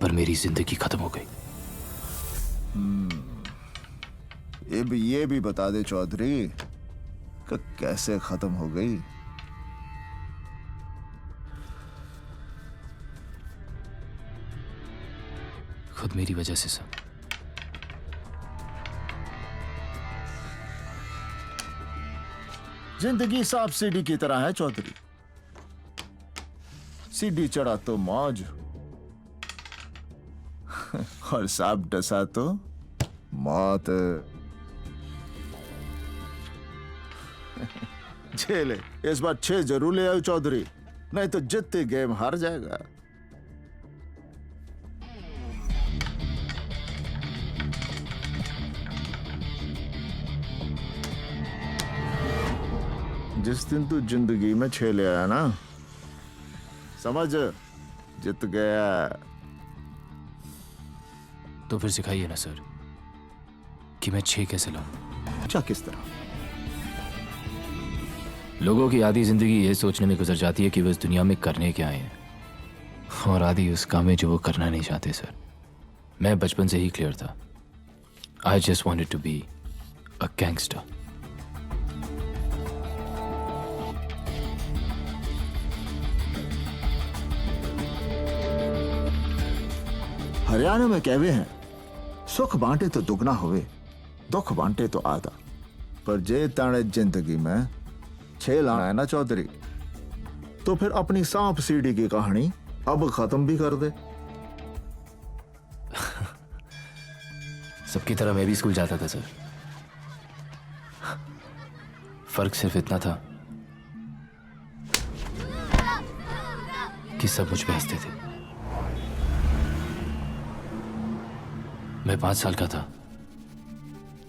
पर मेरी जिंदगी खत्म हो गई। ये भी बता दे चौधरी कि कैसे खत्म हो गई। खुद मेरी वजह से सर। जिंदगी सांप सीढ़ी की तरह है चौधरी। सीढ़ी चढ़ा तो मौज और सांप डसा तो मौत। झेले इस बार 6 जरूर ले आओ चौधरी, नहीं तो जितने गेम हार जाएगा। जिस दिन तू जिंदगी में 6 ले आया ना, समझ जीत गया। तो फिर सिखाइए ना सर कि मैं 6 कैसे लाऊं। अच्छा किस तरह? लोगों की आधी जिंदगी ये सोचने में गुजर जाती है कि वे इस दुनिया में करने क्या आए हैं, और आधी उस काम में जो वो करना नहीं चाहते। सर मैं बचपन से ही क्लियर था। I just wanted to be a gangster. Haryana में कहवे हैं, सुख बांटे तो दुगना होवे, दुख बांटे तो आधा। पर जे ताने जिंदगी में 6 लाना है ना चौधरी, तो फिर अपनी सांप सीढ़ी की कहानी अब खत्म भी कर दे। सबकी तरह मैं भी स्कूल जाता था सर। फर्क सिर्फ इतना था कि सब मुझ पे हंसते थे। मैं 5 साल का था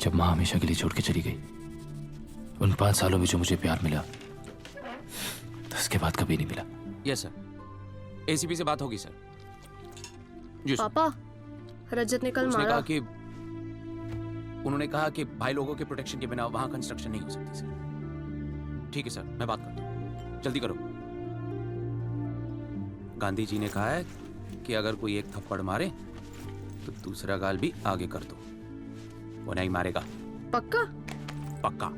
जब मां हमेशा के लिए छोड़ के चली गई। उन 5 सालों में जो मुझे प्यार मिला, तो उसके बाद कभी नहीं मिला। यस सर, एसीपी से बात होगी सर। जी सर। पापा, रजत ने कल उसने मारा। कहा कि उन्होंने कहा कि भाई लोगों के प्रोटेक्शन के बिना वहां कंस्ट्रक्शन नहीं हो सकती सर। ठीक है सर, मैं बात करता हूँ, जल्दी करो। गांधी जी ने कहा है कि अगर कोई एक थप्पड़ मारे तो दूसरा गाल भी आगे कर दो। वो नहीं मारेगा। पक्का? पक्का।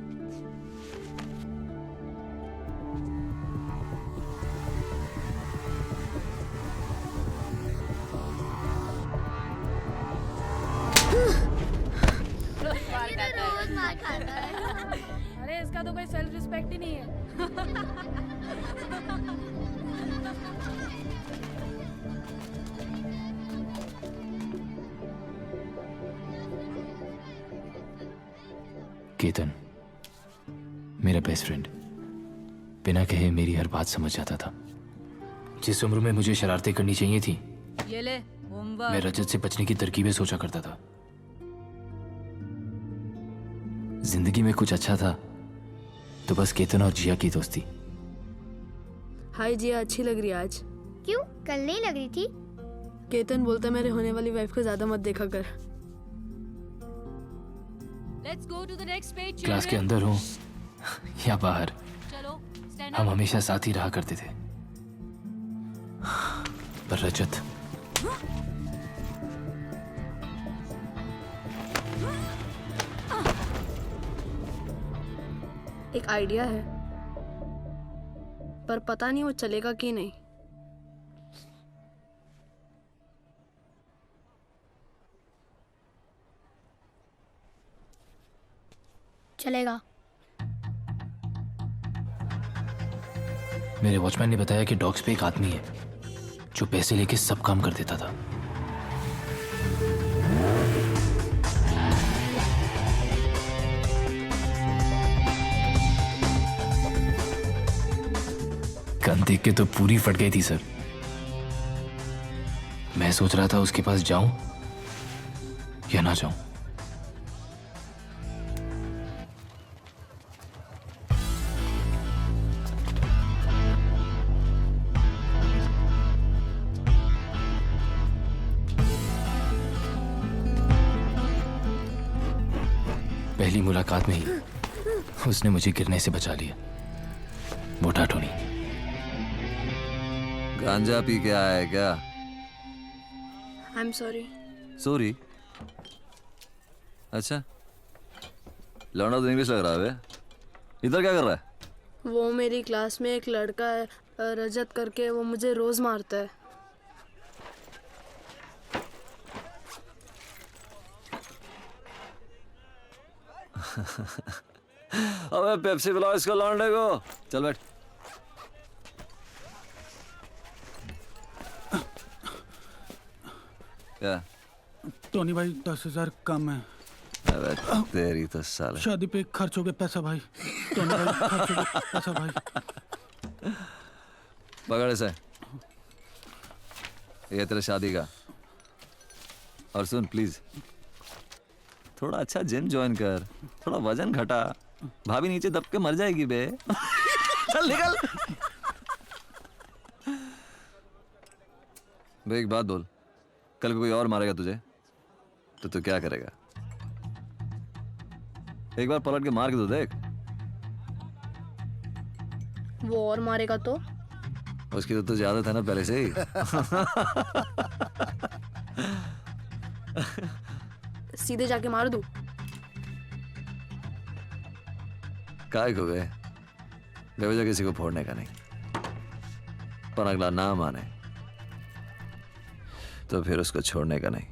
रोज मार खाता है। अरे इसका तो कोई सेल्फ रिस्पेक्ट ही नहीं है। केतन मेरा बेस्ट फ्रेंड बिना कहे मेरी हर बात समझ जाता था। जिस उम्र में मुझे शरारतें करनी चाहिए थी, ये ले होमवर्क। मैं रजत से बचने की तरकीबें सोचा करता था। जिंदगी में कुछ अच्छा था तो बस केतन और जिया की दोस्ती। हाय जिया, अच्छी लग रही है आज। क्यों, कल नहीं लग रही थी? केतन बोलता मेरे होने वाली वाइफ को ज्यादा मत देखा कर। Let's go to the next page, class के children. अंदर हो या बाहर, चलो, stand हम up. हमेशा साथ ही रहा करते थे। पर रजत, एक आइडिया है, पर पता नहीं वो चलेगा कि नहीं। चलेगा। मेरे वॉचमैन ने बताया कि डॉग्स पे एक आदमी है जो पैसे लेके सब काम कर देता था। गन देख के तो पूरी फट गई थी सर। मैं सोच रहा था उसके पास जाऊं या ना जाऊं। पहली मुलाकात में ही उसने मुझे गिरने से बचा लिया। मोटा टोनी। गांजा पी के आया है क्या? I am sorry. सॉरी? अच्छा, लौंडा तो इंग्लिश लग रहा है बे। इधर क्या कर रहा है? वो मेरी क्लास में एक लड़का है रजत करके, वो मुझे रोज मारता है। अबे पेप्सी पिलाओ इसको लौंडे को। चल बैठ। क्या? टोनी भाई 10,000 कम है। अबे तेरी तो साले। शादी पे खर्च हो गया पैसा भाई। टोनी भाई खर्च हो गया पैसा भाई। पकड़ इसे। ये तेरे शादी का। और सुन प्लीज, थोड़ा अच्छा जिम ज्वाइन कर, थोड़ा वजन घटा। भाभी नीचे दब के मर जाएगी बे। चल निकल। बे एक बात बोल, कल को कोई और मारेगा तुझे तो तू क्या करेगा? एक बार पलट के मार के तो देख। वो और मारेगा तो? उसकी तो तुझे आदत है ना पहले से ही। सीधे जाके मार दूं? काय को बे, बेवजह किसी को फोड़ने का नहीं। पर अगला ना माने तो फिर उसको छोड़ने का नहीं।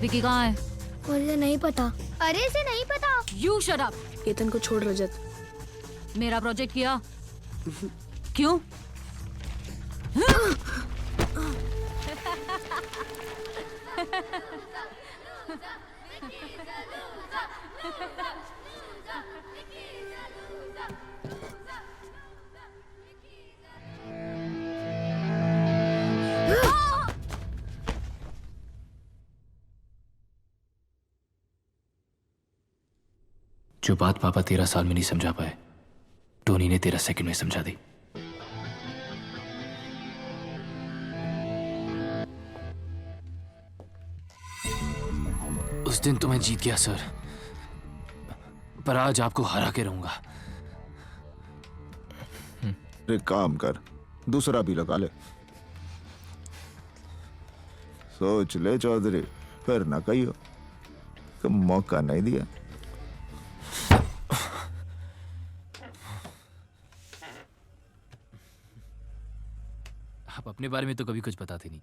विकी कहाँ है? मुझे नहीं पता। अरे इसे नहीं पता। You shut up. केतन को छोड़ रजत। मेरा प्रोजेक्ट किया? क्यों? जो बात पापा 13 साल में नहीं समझा पाए, टोनी ने 13 सेकंड में समझा दी। उस दिन तो मैं जीत गया सर, पर आज आपको हरा के रहूंगा। एक काम कर, दूसरा भी लगा ले। सोच ले चौधरी, फिर ना कहियो कि मौका नहीं दिया। आप अपने बारे में तो कभी कुछ बताते नहीं।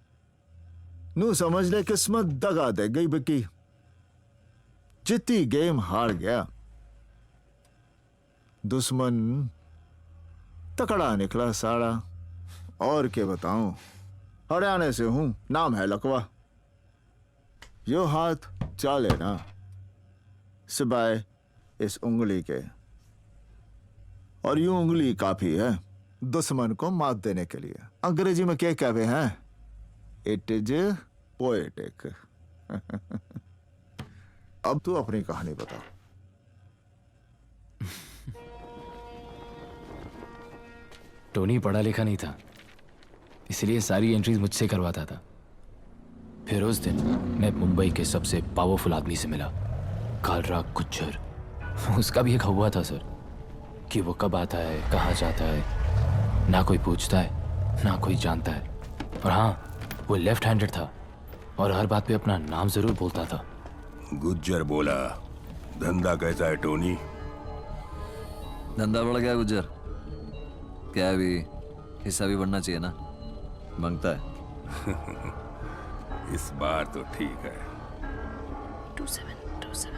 नू समझ ले किस्मत दगा दे गई बिकी। जितनी गेम हार गया, दुश्मन तकड़ा निकला साड़ा। और क्या बताऊं, हरियाणा से हूं, नाम है लकवा। यो हाथ चाले ना सिवाय इस उंगली के, और यूं उंगली काफी है दुश्मन को मात देने के लिए। अंग्रेजी में क्या कहते हैं? It is poetic. अब तू अपनी कहानी बता। टोनी पढ़ा लिखा नहीं था, इसलिए सारी एंट्रीज मुझसे करवाता था। फिर उस दिन मैं मुंबई के सबसे पावरफुल आदमी से मिला, कालराग गुज्जर। उसका भी एक हवा था सर, कि वो कब आता है, कहाँ जाता है, ना कोई पूछता है ना कोई जानता है। और हाँ, वो लेफ्ट हैंडेड था और हर बात पे अपना नाम जरूर बोलता था। गुज्जर बोला, धंधा कैसा है टोनी? धंधा बढ़ गया गुज्जर। क्या अभी हिस्सा भी बढ़ना चाहिए ना, मांगता है। इस बार तो ठीक है। 2727।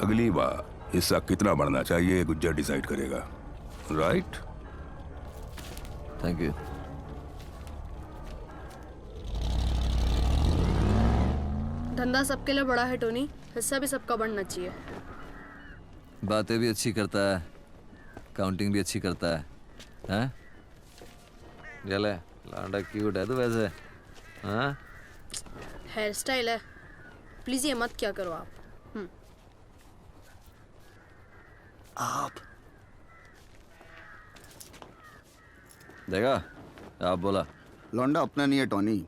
अगली बार हिस्सा कितना बढ़ना चाहिए गुज्जर डिसाइड करेगा, राइट? Thank you. धंधा सबके लिए बड़ा है टोनी, हिस्सा भी सबका बढ़ना चाहिए। बातें भी अच्छी करता है, काउंटिंग भी अच्छी करता है। हैं? गले लांडा क्यूट है तू वैसे। हाँ? हेयर स्टाइल है, प्लीज ये मत क्या करो आप। आप देखा, आप बोला। लौंडा अपना नहीं है टोनी,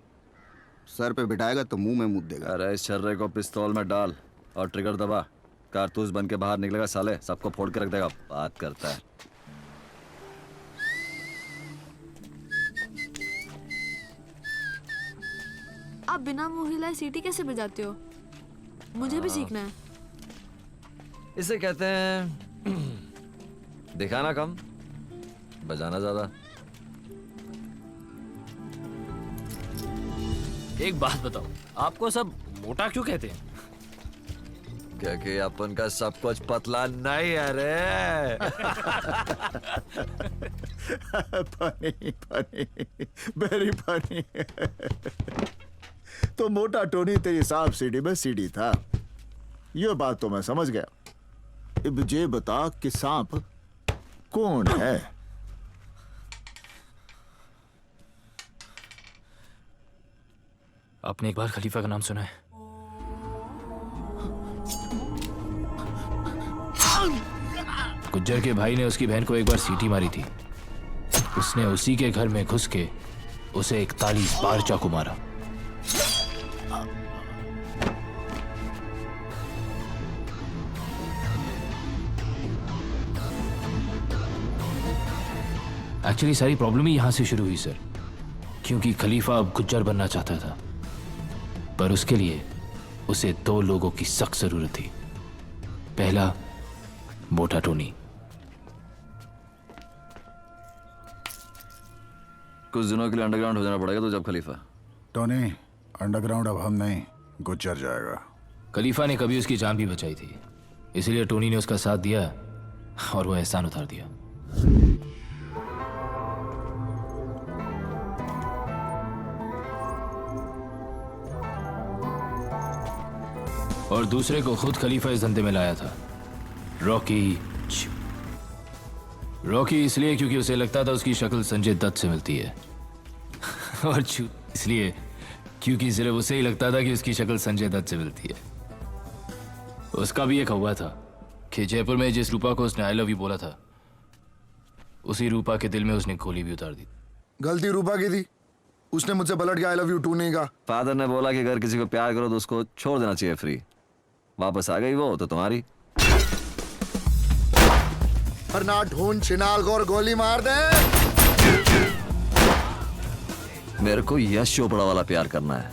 सर पे बिठाएगा तो मुंह में मुद देगा। अरे इस छर्रे को पिस्तौल में डाल और ट्रिगर दबा, कारतूस बन के बाहर निकलेगा साले, सबको फोड़ के रख देगा। बात करता है। आप बिना मुंह हिलाए सीटी कैसे बजाते हो? मुझे भी सीखना है। इसे कहते हैं दिखाना कम, बजाना ज्यादा। एक बात बताओ, आपको सब मोटा क्यों कहते हैं? क्योंकि अपन का सब कुछ पतला नहीं है रे। Funny funny, very funny. तो मोटा टोनी तेरी सांप सीढ़ी में सीढ़ी था, ये बात तो मैं समझ गया। अब ये बता कि सांप कौन है? आपने एक बार खलीफा का नाम सुना है? गुज्जर के भाई ने उसकी बहन को एक बार सीटी मारी थी। उसने उसी के घर में घुस के उसे 41 बार चाकू मारा। एक्चुअली सारी प्रॉब्लम ही यहां से शुरू हुई सर, क्योंकि खलीफा अब गुज्जर बनना चाहता था, पर उसके लिए उसे 2 लोगों की सख्त जरूरत थी। पहला, मोटा टोनी। कुछ दिनों के लिए अंडरग्राउंड हो जाना पड़ेगा तो जब खलीफा। टोनी, अंडरग्राउंड अब हम नहीं, गुज्जर जाएगा। खलीफा ने कभी उसकी जान भी बचाई थी, इसलिए टोनी ने उसका साथ दिया और वो एहसान उतार दिया। और दूसरे को खुद खलीफा इस धंधे में लाया था, रॉकी। रॉकी इसलिए क्योंकि उसे लगता था उसकी शक्ल संजय दत्त से मिलती है, और इसलिए क्योंकि सिर्फ उसे ही लगता था कि उसकी शक्ल संजय दत्त से मिलती है। उसका भी एक हुआ था कि जयपुर में जिस रूपा को उसने आई लव यू बोला था, उसी रूपा के दिल में उसने गोली भी उतार दी। गलती रूपा की थी, उसने मुझसे पलट के आई लव यू टू नहीं कहा। फादर ने बोला कि अगर किसी को प्यार करो तो उसको छोड़ देना चाहिए फ्री। वापस आ गई वो तो तुम्हारी। वरना ढूंढ छिनाल को और गोली मार दे। मेरे को यश चोपड़ा वाला प्यार करना है,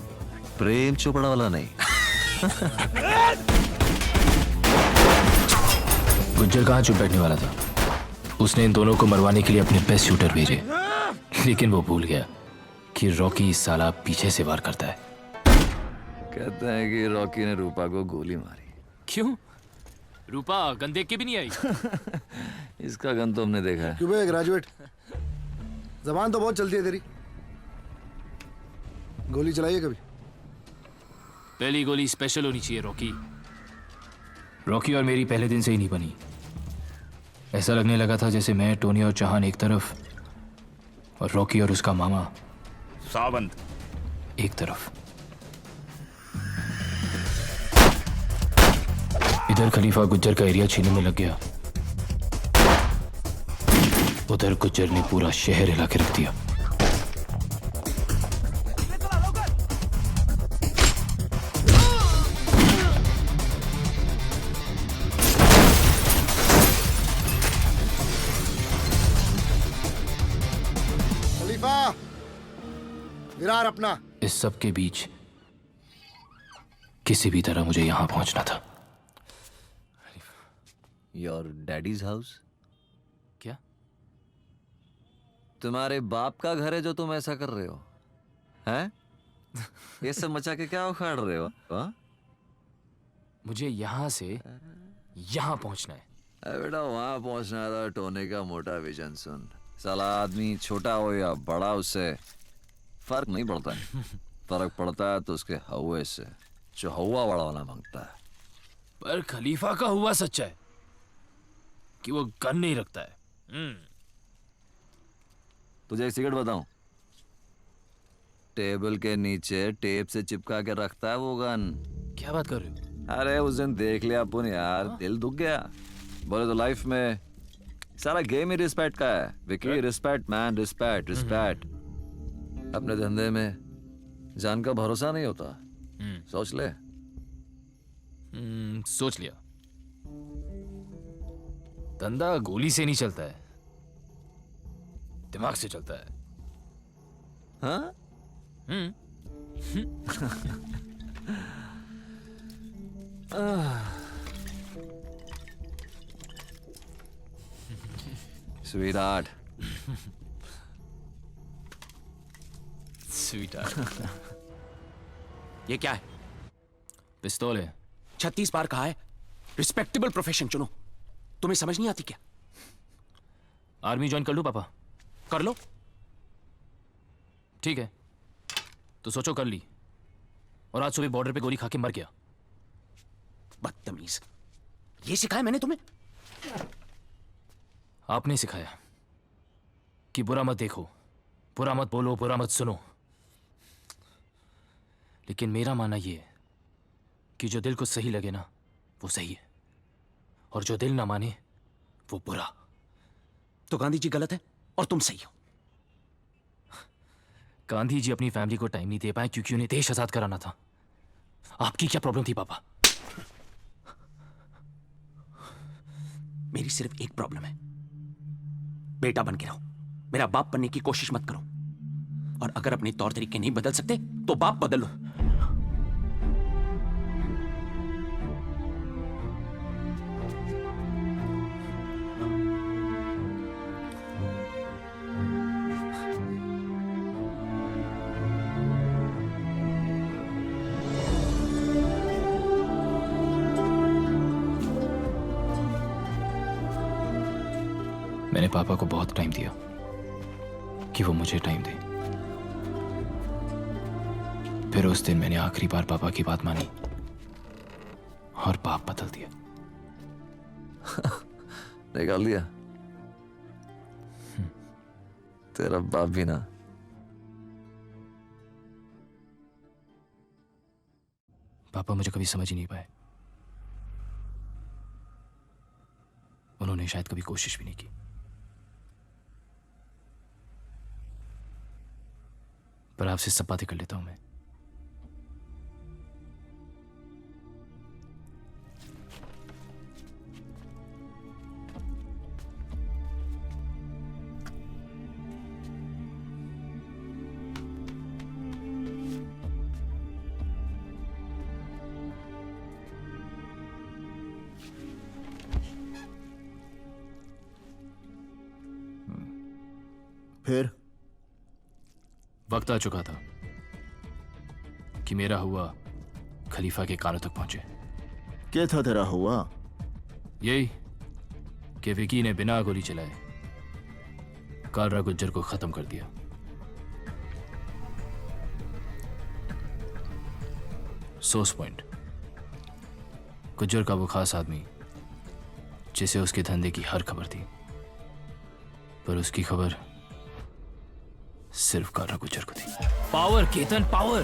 प्रेम चोपड़ा वाला नहीं। गुज्जर कहाँ चुप बैठने वाला था। उसने इन दोनों को मरवाने के लिए अपने बेस्ट शूटर भेजे, लेकिन वो भूल गया कि रॉकी इस साला पीछे से वार करता है। कहते हैं कि रॉकी ने रूपा को गोली मारी। क्यों? रूपा गन देख के भी नहीं आई? इसका गन तो हमने देखा है। क्यों बे ग्रेजुएट, जबान तो बहुत चलती है तेरी। गोली चलाई है कभी? पहली गोली स्पेशल होनी चाहिए रॉकी। रॉकी और मेरी पहले दिन से ही नहीं बनी। ऐसा लगने लगा था जैसे मैं, टोनी और चौहान एक तरफ और रॉकी और उसका मामा सावंत एक तरफ। इधर खलीफा गुज्जर का एरिया छीनने में लग गया, उधर गुज्जर ने पूरा शहर हिला के रख दिया। खलीफा, विरार अपना। इस सब के बीच किसी भी तरह मुझे यहां पहुंचना था। Your daddies house? क्या? तुम्हारे बाप का घर है जो तुम ऐसा कर रहे हो? हैं? ये सब मचा के क्या उखाड़ रहे हो? हाँ? मुझे यहां से यहां पहुंचना है। अरे बेटा, वहां पहुंचना था। टोनी का मोटा विजन सुन। साला आदमी छोटा हो या बड़ा, उससे फर्क नहीं पड़ता है। फर्क पड़ता है तो उसके हवा से, जो हवा बड़ा होना मांगता है। पर खलीफा का हुआ सच्चा है कि वो गन नहीं रखता है। तुझे एक सिगरेट बताऊं? टेबल के नीचे टेप से चिपका के रखता है वो गन। क्या बात कर रहे हो? अरे उस दिन देख लिया अपन यार, दिल दुख गया। बोले तो लाइफ में सारा गेम ही रिस्पेक्ट का है Vicky. Respect man, respect respect. अपने धंधे में जान का भरोसा नहीं होता। सोच ले। सोच लिया। धंधा गोली से नहीं चलता है, दिमाग से चलता है। हाँ? Sweetheart. स्वीट ये क्या है? पिस्तौल है। 36 बार कहा है रिस्पेक्टेबल प्रोफेशन चुनो, तुम्हें समझ नहीं आती क्या? आर्मी ज्वाइन कर लूं पापा? कर लो। ठीक है, तो सोचो कर ली, और आज सुबह बॉर्डर पे गोली खा के मर गया। बदतमीज, ये सिखाया मैंने तुम्हें? आपने सिखाया कि बुरा मत देखो, बुरा मत बोलो, बुरा मत सुनो। लेकिन मेरा मानना यह है कि जो दिल को सही लगे ना वो सही है, और जो दिल ना माने वो बुरा। तो गांधी जी गलत है और तुम सही हो। गांधी जी अपनी फैमिली को टाइम नहीं दे पाए क्योंकि उन्हें देश आजाद कराना था। आपकी क्या प्रॉब्लम थी पापा? मेरी सिर्फ एक प्रॉब्लम है, बेटा बन के रहो, मेरा बाप बनने की कोशिश मत करो। और अगर अपने तौर तरीके नहीं बदल सकते तो बाप बदल लो। मैंने पापा को बहुत टाइम दिया कि वो मुझे टाइम दे। फिर उस दिन मैंने आखिरी बार पापा की बात मानी और बाप बदल दिया। निकाल दिया तेरा बाप भी ना। पापा मुझे कभी समझ ही नहीं पाए, उन्होंने शायद कभी कोशिश भी नहीं की। पर आपसे सब बातें कर लेता हूं मैं। फिर वक्त आ चुका था कि मेरा हुआ खलीफा के कानों तक पहुंचे। क्या था तेरा हुआ? यही कि विकी ने बिना गोली चलाए कालरा गुज्जर को खत्म कर दिया। सोर्स पॉइंट, गुज्जर का वो खास आदमी जिसे उसके धंधे की हर खबर थी, पर उसकी खबर सिर्फ कालरा गुज्जर को थी। Power Ketan, power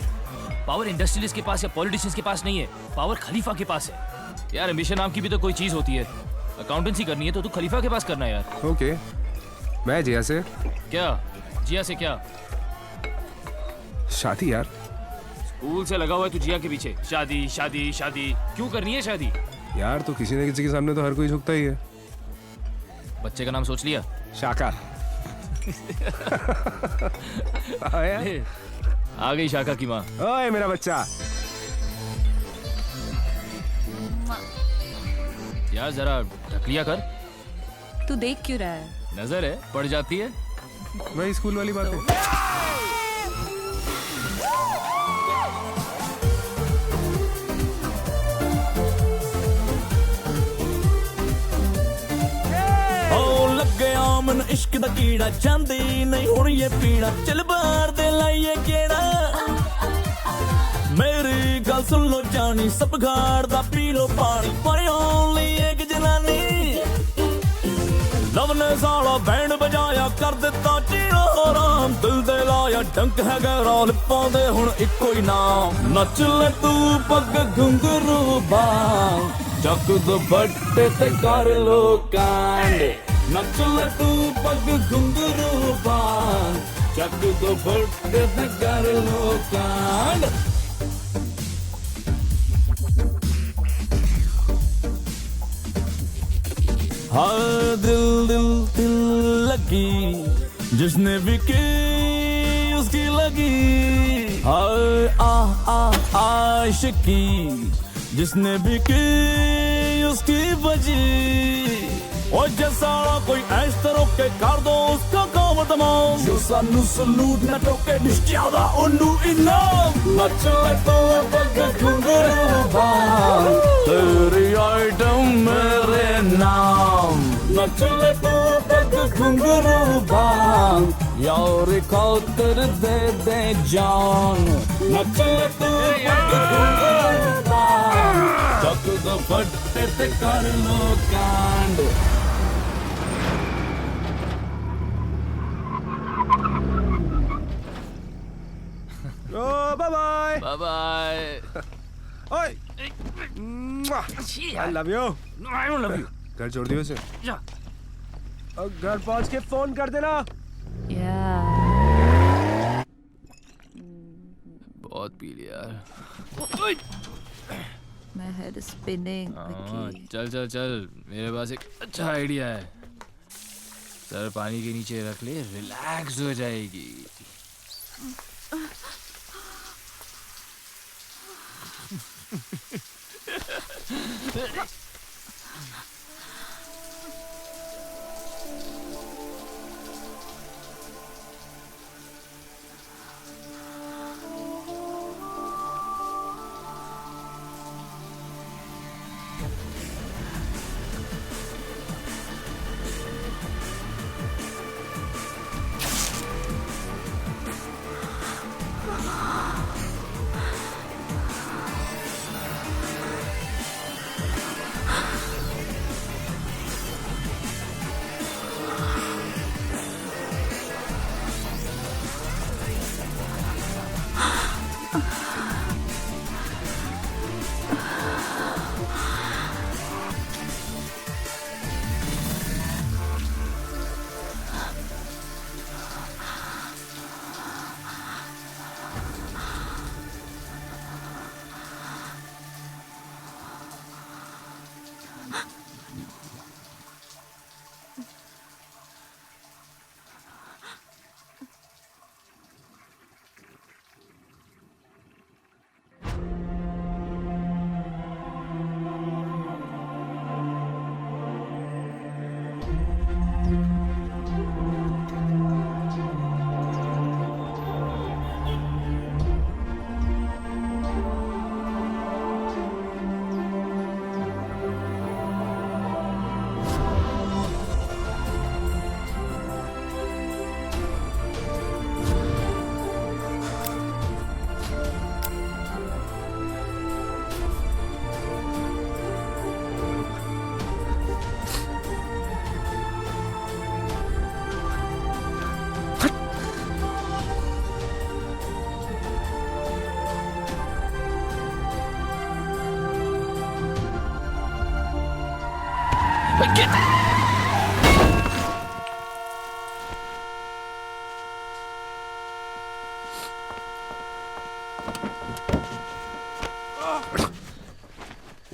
power industrialist के पास या पॉलिटिशियंस के पास नहीं है, पावर खलीफा के पास है। यार एम्बिशन नाम की भी तो कोई चीज होती है। अकाउंटेंसी करनी है तो तू खलीफा के पास करना है यार। ओके, मैं जिया से। क्या जिया से? क्या शादी यार? स्कूल से लगा हुआ है तू जिया के पीछे। शादी शादी शादी क्यों करनी है शादी? यार तो किसी न किसी के सामने तो हर कोई झुकता ही है। बच्चे का नाम सोच लिया? शाका। आ गई शाका की माँ। ओए मेरा बच्चा। यार जरा ढक लिया कर। तू देख क्यों रहा है? नजर है पड़ जाती है। वही स्कूल वाली बात है। मन इश्क दा कीड़ा चांदी नहीं हुण ये पीड़ा चल बाहर दे लाइए केड़ा मेरी गल सुन लो जानी सब घाड़ दा पी लो पानी पर ओनली एक जनानी लव ने साला बैंड बजाया कर दिता चीड़ा आराम दिल दे लाया डंक है गहरा लिप्पां दे हुण इक्को ही नाम नच ले तू पग घुंघरू बांग चक दुपट्टे ते कर लो कांड नच ले तू पग घुंघरू बांग चक दुपट्टे ते कर लो कांड। हाँ दिल दिल दिल लगी जिसने भी की उसकी लगी। हाय आशिकी जिसने भी की उसकी बजी। और जैसा कोई ऐश तरो के कर दो उसका काम तमाम। जो सानू सलूट न टोके निश्चियादा उन्नू इनाम। नच ले तो पग घुंघरू बांग तेरी आइटम मेरे नाम। नच ले तो पग घुंघरू बांग यार खातिर दे दे जान। नच ले तो पग घुंघरू बांग जग दो फट्टे ते कर लो कांड। Bye bye bye bye. ओए I love you. I don't love you. घर छोड़ दियो उसे। और घर पहुंच के फोन कर देना। Yeah. बहुत पी लिया यार। My head is spinning. Vicky. चल चल चल, मेरे पास एक अच्छा आइडिया है। सर पानी के नीचे रख ले, रिलैक्स हो जाएगी।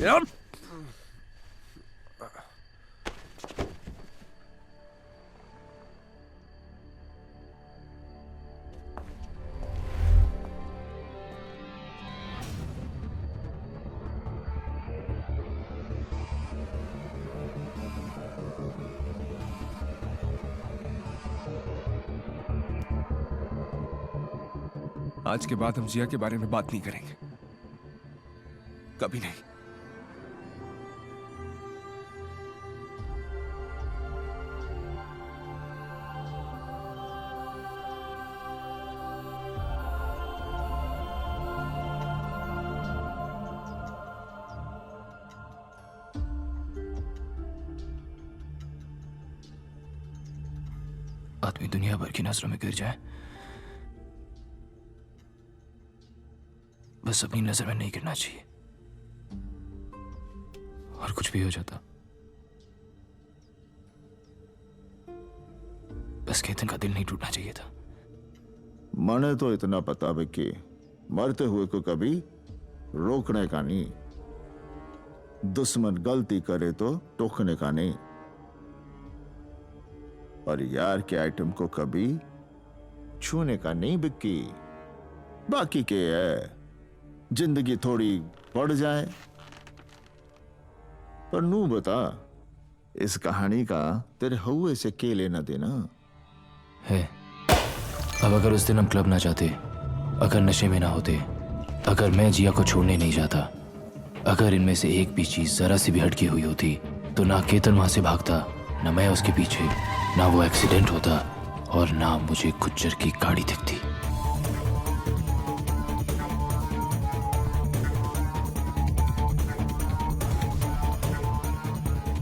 Yep. आज के बाद हम जिया के बारे में बात नहीं करेंगे, कभी नहीं। आदमी दुनिया भर की नजरों में गिर जाए, बस अपनी नजर में नहीं गिरना चाहिए। और कुछ भी हो जाता, बस केतन का दिल नहीं टूटना चाहिए था। मने तो इतना पता है कि मरते हुए को कभी रोकने का नहीं, दुश्मन गलती करे तो टोकने का नहीं, और यार के आइटम को कभी छूने का नहीं बिक्की, बाकी के है जिंदगी थोड़ी बढ़ जाए। पर नू बता, इस कहानी का तेरे हुए से के लेना देना है? अब अगर उस दिन हम क्लब ना जाते, अगर नशे में ना होते, अगर मैं जिया को छोड़ने नहीं जाता, अगर इनमें से एक भी चीज जरा सी भी हटकी हुई होती, तो ना केतन वहां से भागता, ना मैं उसके पीछे, ना वो एक्सीडेंट होता, और ना मुझे गुज्जर की गाड़ी दिखती।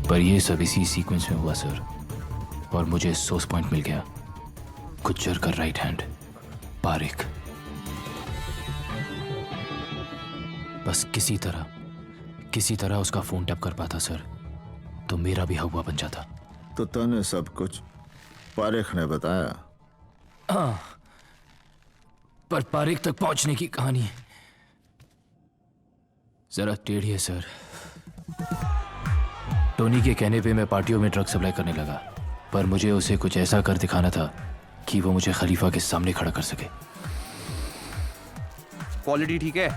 पर ये सब इसी सीक्वेंस में हुआ सर, और मुझे सोर्स पॉइंट मिल गया, गुज्जर का राइट हैंड पारिक। बस किसी तरह उसका फोन टैप कर पाता सर, तो मेरा भी हवा बन जाता। तो तने सब कुछ पारिक ने बताया? पर पारिक तक पहुंचने की कहानी जरा टेढ़ी है सर। टोनी के कहने पे मैं पार्टियों में ड्रग सप्लाई करने लगा, पर मुझे उसे कुछ ऐसा कर दिखाना था कि वो मुझे खलीफा के सामने खड़ा कर सके। क्वालिटी ठीक है?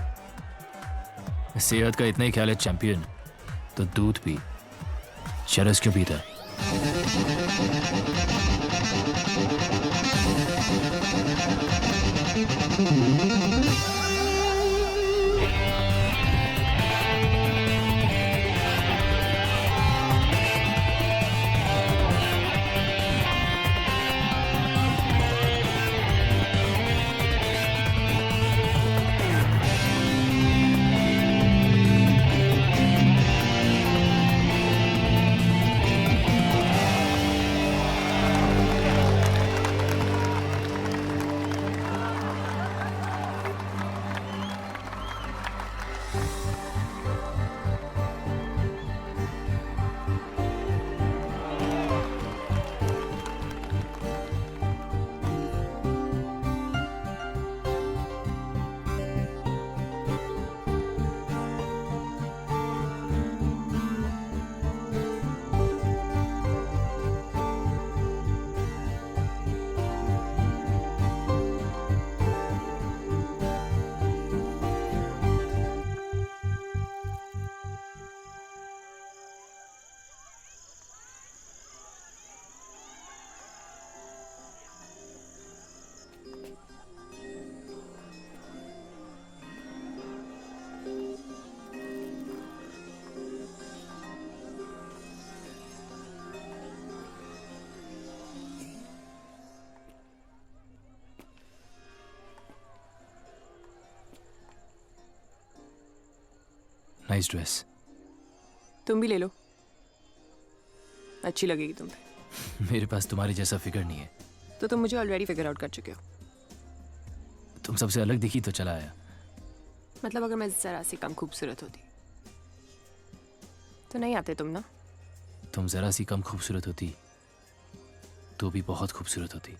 सेहत का इतना ही ख्याल है चैंपियन, तो दूध पी, चरस क्यों पीता? Nice dress. तुम भी ले लो, अच्छी लगेगी तुम पे। मेरे पास तुम्हारे जैसा फिगर नहीं है। तो तुम मुझे ऑलरेडी फिगर आउट कर चुके हो। तुम सबसे अलग दिखी तो चला आया। मतलब अगर मैं जरा सी कम खूबसूरत होती तो नहीं आते तुम ना? तुम जरा सी कम खूबसूरत होती तो भी बहुत खूबसूरत होती।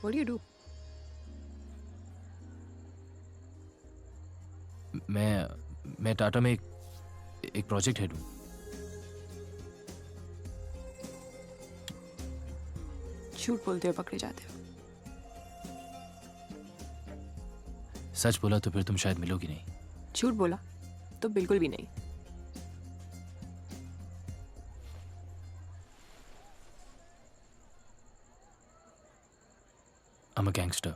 What do you do? मैं टाटा में एक प्रोजेक्ट हेड हूं। झूठ बोलते हो पकड़े जाते हो। सच बोला तो फिर तुम शायद मिलोगी नहीं। झूठ बोला तो बिल्कुल भी नहीं। I'm a gangster।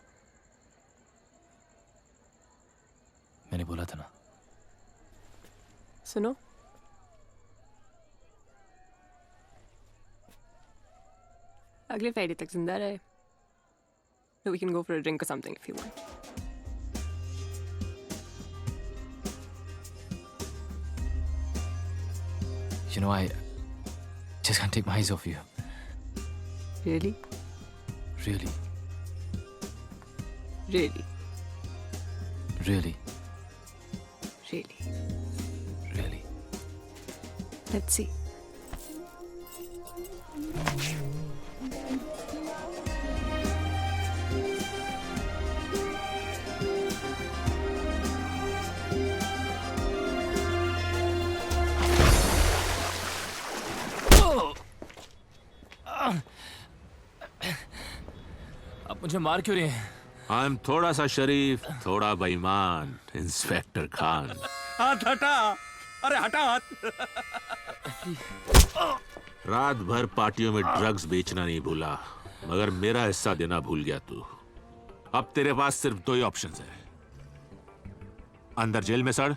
मैंने बोला था ना। सुनो, अगले फ्राइडे तक जिंदा रहे। We can go for a drink or something if you want. You know, I just can't take my eyes off you. Really? Really, Really? really, Really? really. Let's see. आप मुझे मार क्यों रहे हैं? आई एम थोड़ा सा शरीफ, थोड़ा बेईमान, इंस्पेक्टर खान। हाथ हटा, अरे हटा हाथ। रात भर पार्टियों में ड्रग्स बेचना नहीं भूला, मगर मेरा हिस्सा देना भूल गया तू। अब तेरे पास सिर्फ दो ही ऑप्शंस है, अंदर जेल में सड़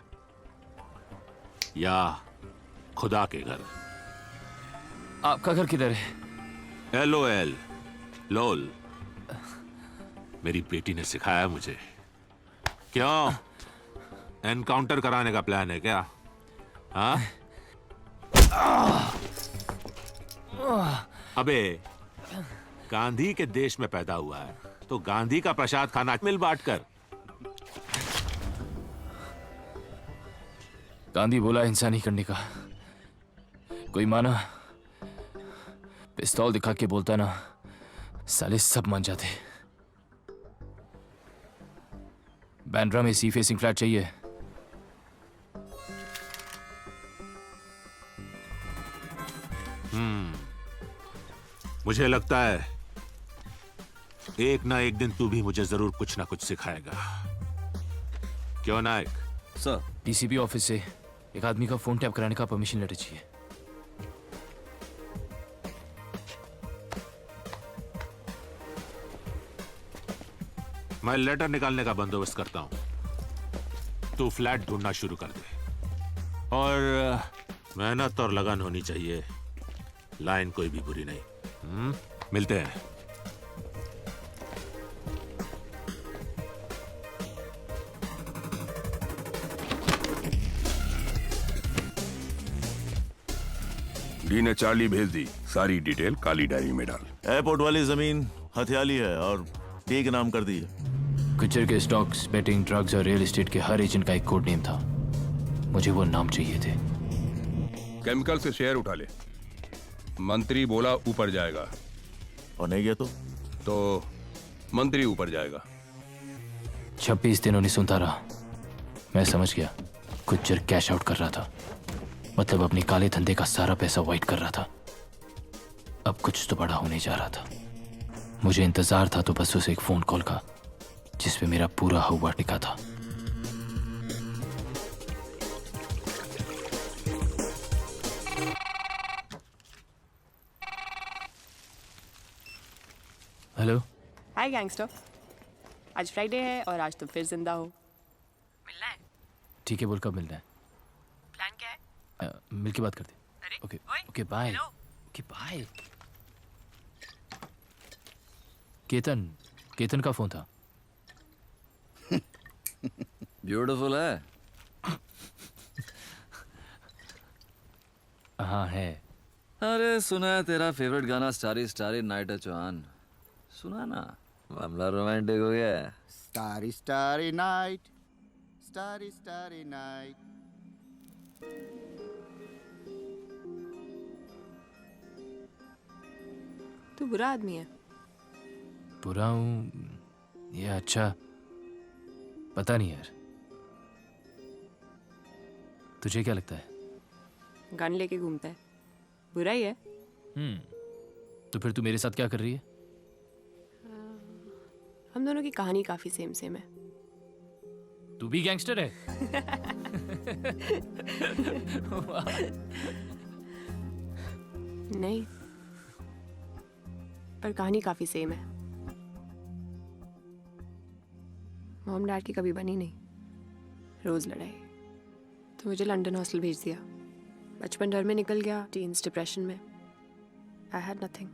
या खुदा के घर। आपका घर किधर है? LOL, लोल। मेरी बेटी ने सिखाया मुझे। क्यों, एनकाउंटर कराने का प्लान है क्या? हाँ? अबे, गांधी के देश में पैदा हुआ है तो गांधी का प्रसाद खाना, मिल बांट कर। गांधी बोला हिंसा नहीं करने का। कोई माना? पिस्तौल दिखा के बोलता ना, साले सब मान जाते। बैंड्रा में सी फेसिंग फ्लैट चाहिए। मुझे लगता है एक ना एक दिन तू भी मुझे जरूर कुछ ना कुछ सिखाएगा। क्यों नायक? सर, डीसीपी ऑफिस से एक आदमी का फोन टैप कराने का परमिशन लेटर चाहिए। मैं लेटर निकालने का बंदोबस्त करता हूं, तू फ्लैट ढूंढना शुरू कर दे। और मेहनत और लगन होनी चाहिए, लाइन कोई भी बुरी नहीं। मिलते हैं। डी ने चार्ली भेज दी, सारी डिटेल काली डायरी में डाल। एयरपोर्ट वाली जमीन हथियाली है और टी के नाम कर दी है। गुज्जर के स्टॉक्स, बेटिंग, ड्रग्स और रियल एस्टेट के हर एजेंट का एक कोड नेम था। मुझे वो नाम चाहिए थे। केमिकल से शेयर उठा ले। मंत्री बोला ऊपर जाएगा, और नहीं गया तो मंत्री ऊपर जाएगा। 26 दिन उन्हें सुनता रहा। मैं समझ गया, गुज्जर कैश आउट कर रहा था, मतलब अपने काले धंधे का सारा पैसा वाइट कर रहा था। अब कुछ तो बड़ा होने जा रहा था। मुझे इंतजार था तो बस उसे एक फोन कॉल का, जिसपे मेरा पूरा हुआ टिका था। हेलो। हाय गैंगस्टर, आज फ्राइडे है और आज तुम फिर जिंदा हो। मिलना है? ठीक है, बोल कब मिलना है? प्लान क्या है? मिल के बात करते। Okay okay bye. Okay bye. Ketan का फोन था। ब्यूटीफुल है। हाँ है। अरे सुना है तेरा फेवरेट गाना स्टारी स्टारी नाइट है चौहान, सुना ना, मामला रोमांटिक हो गया है। Starry starry night, starry starry night. तू बुरा आदमी है। बुरा हूँ या अच्छा पता नहीं यार। तुझे क्या लगता है? गन लेके घूमता है, बुरा ही है। तो फिर तू मेरे साथ क्या कर रही है? हम दोनों की कहानी काफी सेम सेम है। तू भी गैंगस्टर है? नहीं, पर कहानी काफी सेम है। मॉम डैड की कभी बनी नहीं, रोज लड़ाई। तो मुझे लंदन हॉस्टल भेज दिया। बचपन डर में निकल गया, टीन्स डिप्रेशन में। I had nothing.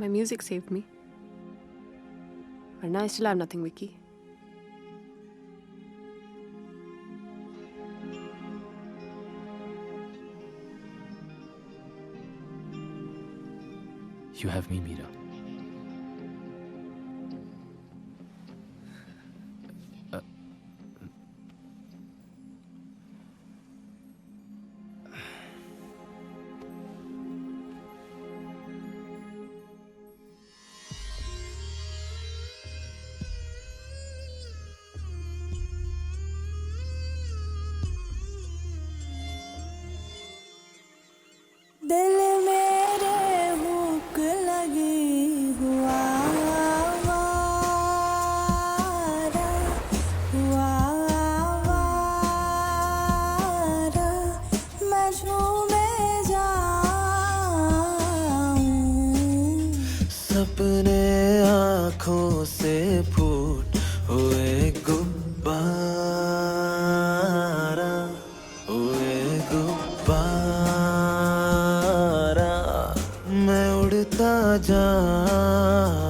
My music saved me, वरना I still have nothing Vicky. You have me, Meera. दिल में आँखों से फूट हुए गुब्बारा, हुए गुब्बारा, मैं उड़ता जाऊं।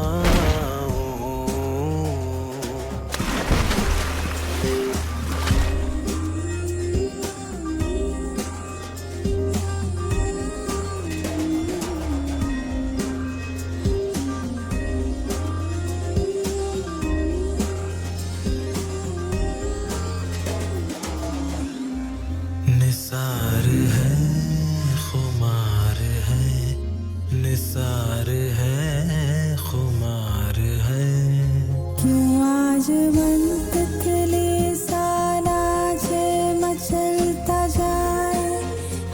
निसार है, खुमार है, निसार है, खुमार है। क्यों आज मन तितली सा नाचे, मचलता जाए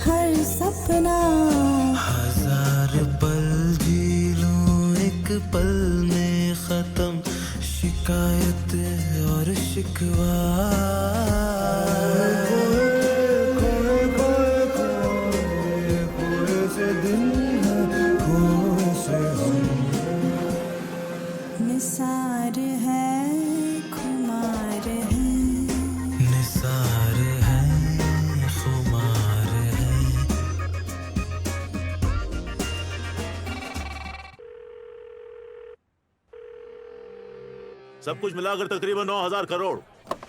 हर सपना। हजार पल जी लूं एक पल में खत्म, शिकायत और शिकवा। निसार है, खुमार है, निसार है, खुमार है। सब कुछ मिलाकर तकरीबन 9,000 करोड़।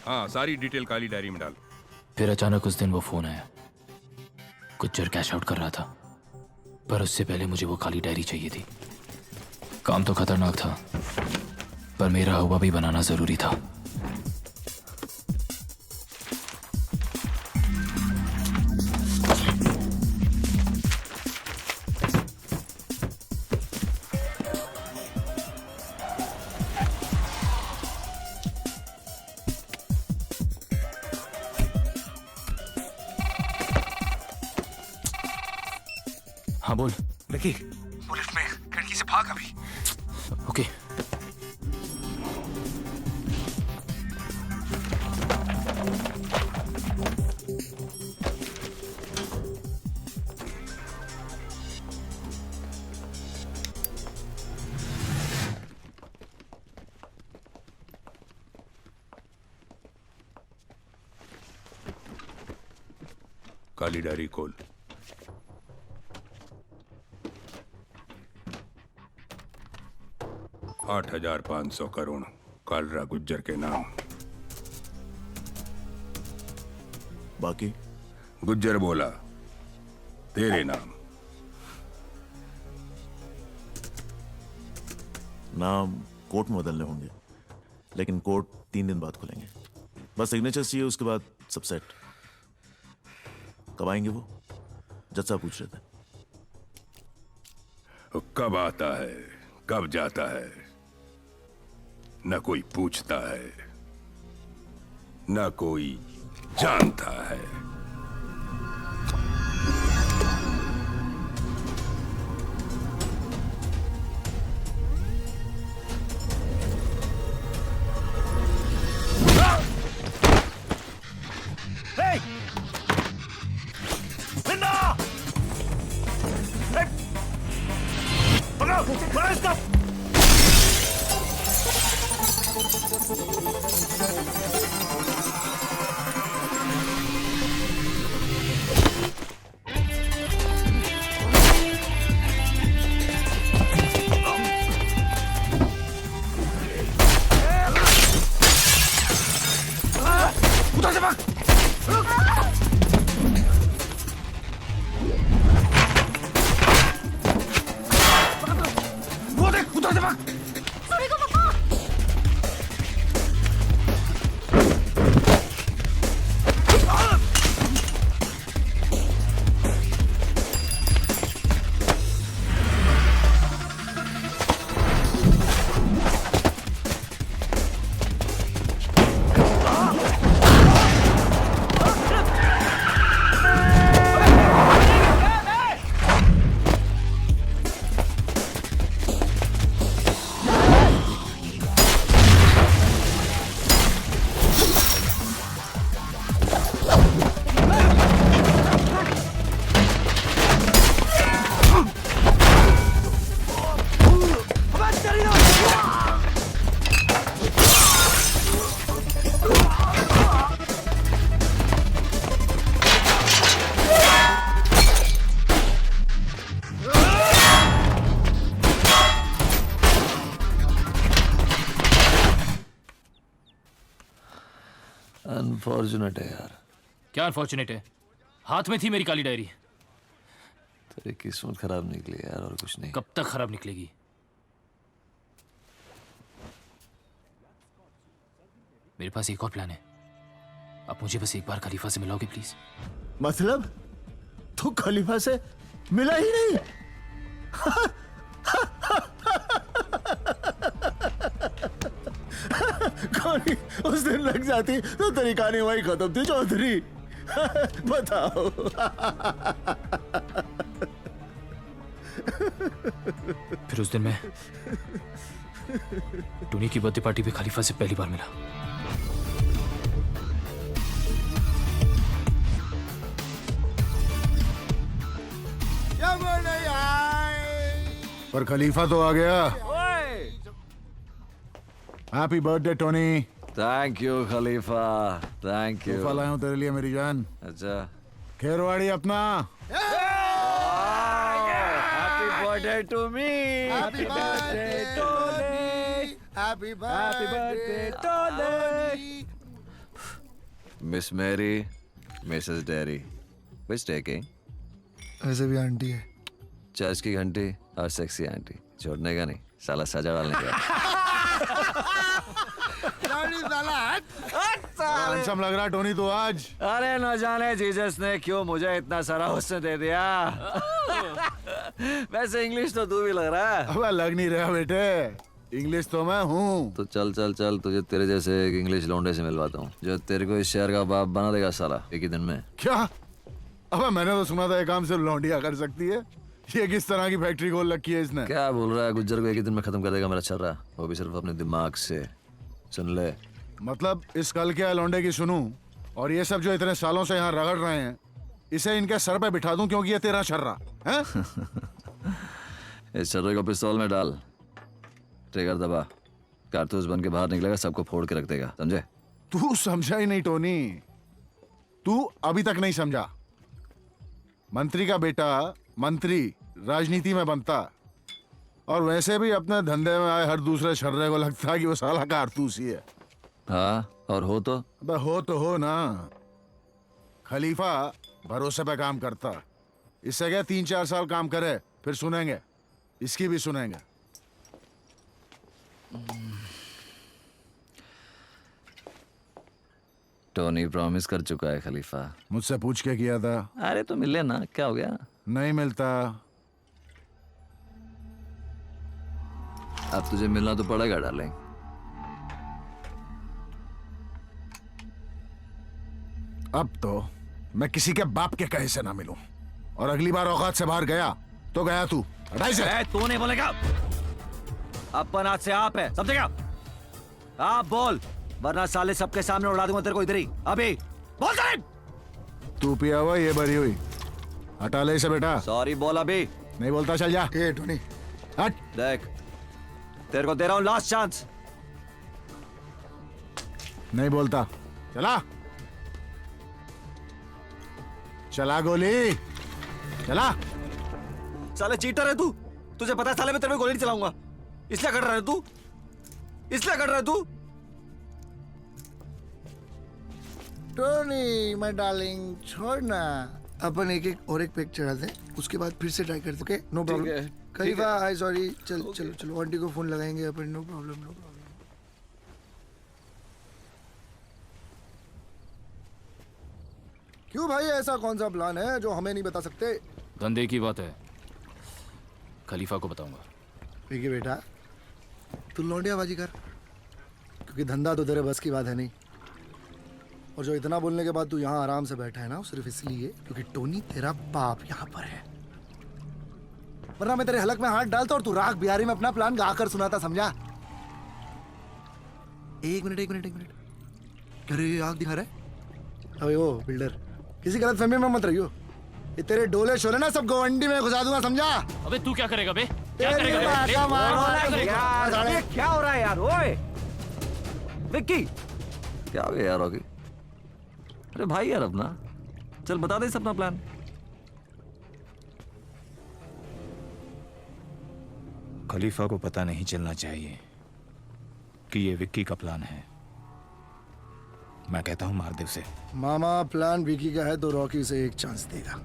हाँ, सारी डिटेल काली डायरी में डाल। फिर अचानक उस दिन वो फोन आया। गुज्जर कैश आउट कर रहा था, पर उससे पहले मुझे वो काली डायरी चाहिए थी। काम तो खतरनाक था, पर मेरा हुआ भी बनाना जरूरी था। हाँ बोल। लकी, वो लिफ्ट में खिड़की से भाग अभी। ओके। काली डायरी खोल। $8,500 करोड़ कालरा गुज्जर के नाम। बाकी गुज्जर बोला तेरे नाम। नाम कोर्ट में बदलने होंगे, लेकिन कोर्ट 3 दिन बाद खुलेंगे। बस सिग्नेचर चाहिए, उसके बाद सब सेट। कब आएंगे वो? जज साहब पूछ रहे थे। कब आता है, कब जाता है, न कोई पूछता है, न कोई जानता है। अनफॉर्चुनेट है यार। क्या अनफॉर्चुनेट है? हाथ में थी मेरी काली डायरी। तेरी किस्मत खराब निकली यार, और कुछ नहीं। कब तक खराब निकलेगी? मेरे पास एक और प्लान है। आप मुझे बस एक बार खलीफा से मिलाओगे प्लीज? मतलब तू खलीफा से मिला ही नहीं? कहानी उस दिन लग जाती तो तेरी कहानी वही खत्म थी चौधरी। बताओ। फिर उस दिन मैं टोनी की बर्थडे पार्टी पे खलीफा से पहली बार मिला। पर खलीफा तो आ गया। Happy birthday Tony. Thank you Khalifa, thank you. तोहफा लाया हूं तेरे लिए मेरी जान। अच्छा, खेरवाड़ी अपना। Happy birthday to me. Happy birthday Tony. Happy birthday Tony. Miss Mary, Mrs Derry, which taking? ऐसे भी आंटी है। चर्च की घंटी और सेक्सी आंटी, छोड़ने का नहीं साला, सजा डालने का। हैंडसम लग रहा टोनी तो आज। अरे न जाने जीसस ने क्यों मुझे इतना सारा हुस्न दे दिया। वैसे इंग्लिश तो तू भी लग रहा है। अब लग नहीं रहा बेटे, इंग्लिश तो मैं हूँ। तो चल चल चल, तुझे तेरे जैसे एक इंग्लिश लौंडे से मिलवाता हूँ जो तेरे को इस शहर का बाप बना देगा साला एक ही दिन में। क्या? अब मैंने तो सुना था ये काम सिर्फ लौंडिया कर सकती है। ये किस तरह की फैक्ट्री खोल रखी है इसने? क्या बोल रहा है? गुज्जर को एक ही दिन में खत्म कर देगा मेरा छर्रा, वो भी सिर्फ अपने दिमाग से। सुन ले, मतलब इस कल के लौंडे की सुनूं और ये सब जो इतने सालों से यहाँ रगड़ रहे हैं, इसे इनके सर पे बिठा दूं क्योंकि ये तेरा छर्रा है। इस छर्रे को पिस्तौल में डाल, ट्रिगर दबा, कारतूस बन के बाहर निकलेगा, सबको फोड़ के रख देगा, समझे? तू समझा ही नहीं टोनी, तू अभी तक नहीं समझा। मंत्री का बेटा मंत्री राजनीति में बनता, और वैसे भी अपने धंधे में आए हर दूसरे छर्रे को लगता है कि वो साला कारतूस ही है। हाँ, और हो तो? अबे हो तो हो ना। खलीफा भरोसे पे काम करता, इससे क्या 3-4 साल काम करे फिर सुनेंगे, इसकी भी सुनेंगे। टोनी प्रॉमिस कर चुका है खलीफा। मुझसे पूछ के किया था। अरे तो मिले ना, क्या हो गया? नहीं मिलता। अब तुझे मिलना तो पड़ेगा डार्लिंग। अब तो मैं किसी के बाप के कहे से ना मिलूं, और अगली बार औकात से बाहर गया तो गया तू। हटाई से। तू नहीं बोलेगा, अपन आज से आप है, समझेगा? आप बोल, वरना साले सबके सामने उड़ा दूंगा तेरे को इधर ही। अभी बोल साले। तू पिया हुआ ये भरी हुई, हटा ले इसे बेटा। सॉरी बोल। अभी नहीं बोलता, चल जा। ए टोनी हट। देख, तेरे को दे रहा हूं लास्ट चांस। नहीं बोलता, चला चला गोली चला। साले चीटर है तू, तुझे पता है साले मैं तेरे पे गोली नहीं चलाऊंगा, इसलिए कर रहा है तू, इसलिए कर रहा है तू। टोनी माय डार्लिंग, छोड़ना, अपन एक एक और एक पैक चढ़ा दे, उसके बाद फिर से ट्राई करते। Okay, no problem. खलीफा आई सॉरी, चल चलो चलो आंटी को फोन लगाएंगे अपन। No problem, no problem. क्यों भाई, ऐसा कौन सा प्लान है जो हमें नहीं बता सकते? धंधे की बात है, खलीफा को बताऊंगा। ठीक है बेटा, तू लौंडियाबाजी कर, क्योंकि धंधा तो तेरे बस की बात है नहीं। और जो इतना बोलने के बाद तू यहाँ आराम से बैठा है ना, सिर्फ इसलिए क्योंकि टोनी तेरा बाप यहाँ पर है, वरना मैं तेरे हलक में हाथ डालता और तू राग बिहारी में अपना प्लान गाकर सुनाता, समझा? एक मिनट एक मिनट एक मिनट, अरे आग दिखा रहा है। अबे वो बिल्डर, किसी गलत फहमी में मत रहियो, ये तेरे डोले शोले ना सब गवंडी में घुसा दूंगा, समझा? अबे तू क्या करेगा बे? क्या तेरी करेगा बात बे? का मार यार, ये क्या हो रहा है यार? ओए विक्की, क्या हो गया यार? रॉकी, अरे भाई यार अपना, चल बता दे अपना प्लान। खलीफा को पता नहीं चलना चाहिए कि ये विक्की का प्लान है। मैं कहता हूँ मार दे उसे। मामा प्लान विकी का है तो रॉकी से एक चांस देगा,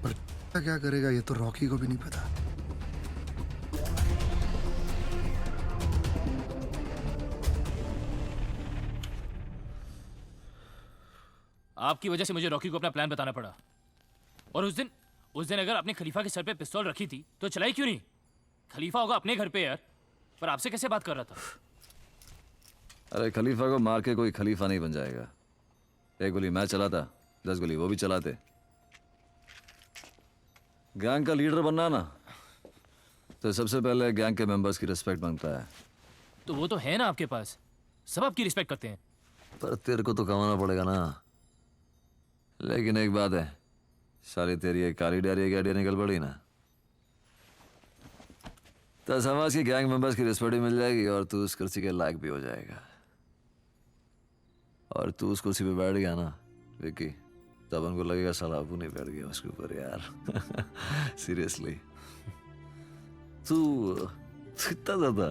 पर क्या करेगा ये तो रॉकी को भी नहीं पता। आपकी वजह से मुझे रॉकी को अपना प्लान बताना पड़ा। और उस दिन अगर आपने खलीफा के सर पे पिस्तौल रखी थी तो चलाई क्यों नहीं? खलीफा होगा अपने घर पे यार, पर आपसे कैसे बात कर रहा था? अरे खलीफा को मार के कोई खलीफा नहीं बन जाएगा। एक गोली मैं चलाता, 10 गोली वो भी चलाते। गैंग का लीडर बनना ना तो सबसे पहले गैंग के मेंबर्स की रिस्पेक्ट मांगता है। तो वो तो है ना आपके पास, सब आपकी रिस्पेक्ट करते हैं। पर तेरे को तो कमाना पड़ेगा ना। लेकिन एक बात है, सारी तेरी एक काली डायरी की आइडिया निकल पड़ी ना तो समाज की गैंग मेंबर्स की रिस्पेक्ट भी मिल जाएगी और तू उस कुर्सी के लायक भी हो जाएगा। और तू उस कुर्सी पे बैठ गया ना विकी, तब उनको लगेगा साला अबू नहीं बैठ गया उसके ऊपर यार। सीरियसली तू इतना ज्यादा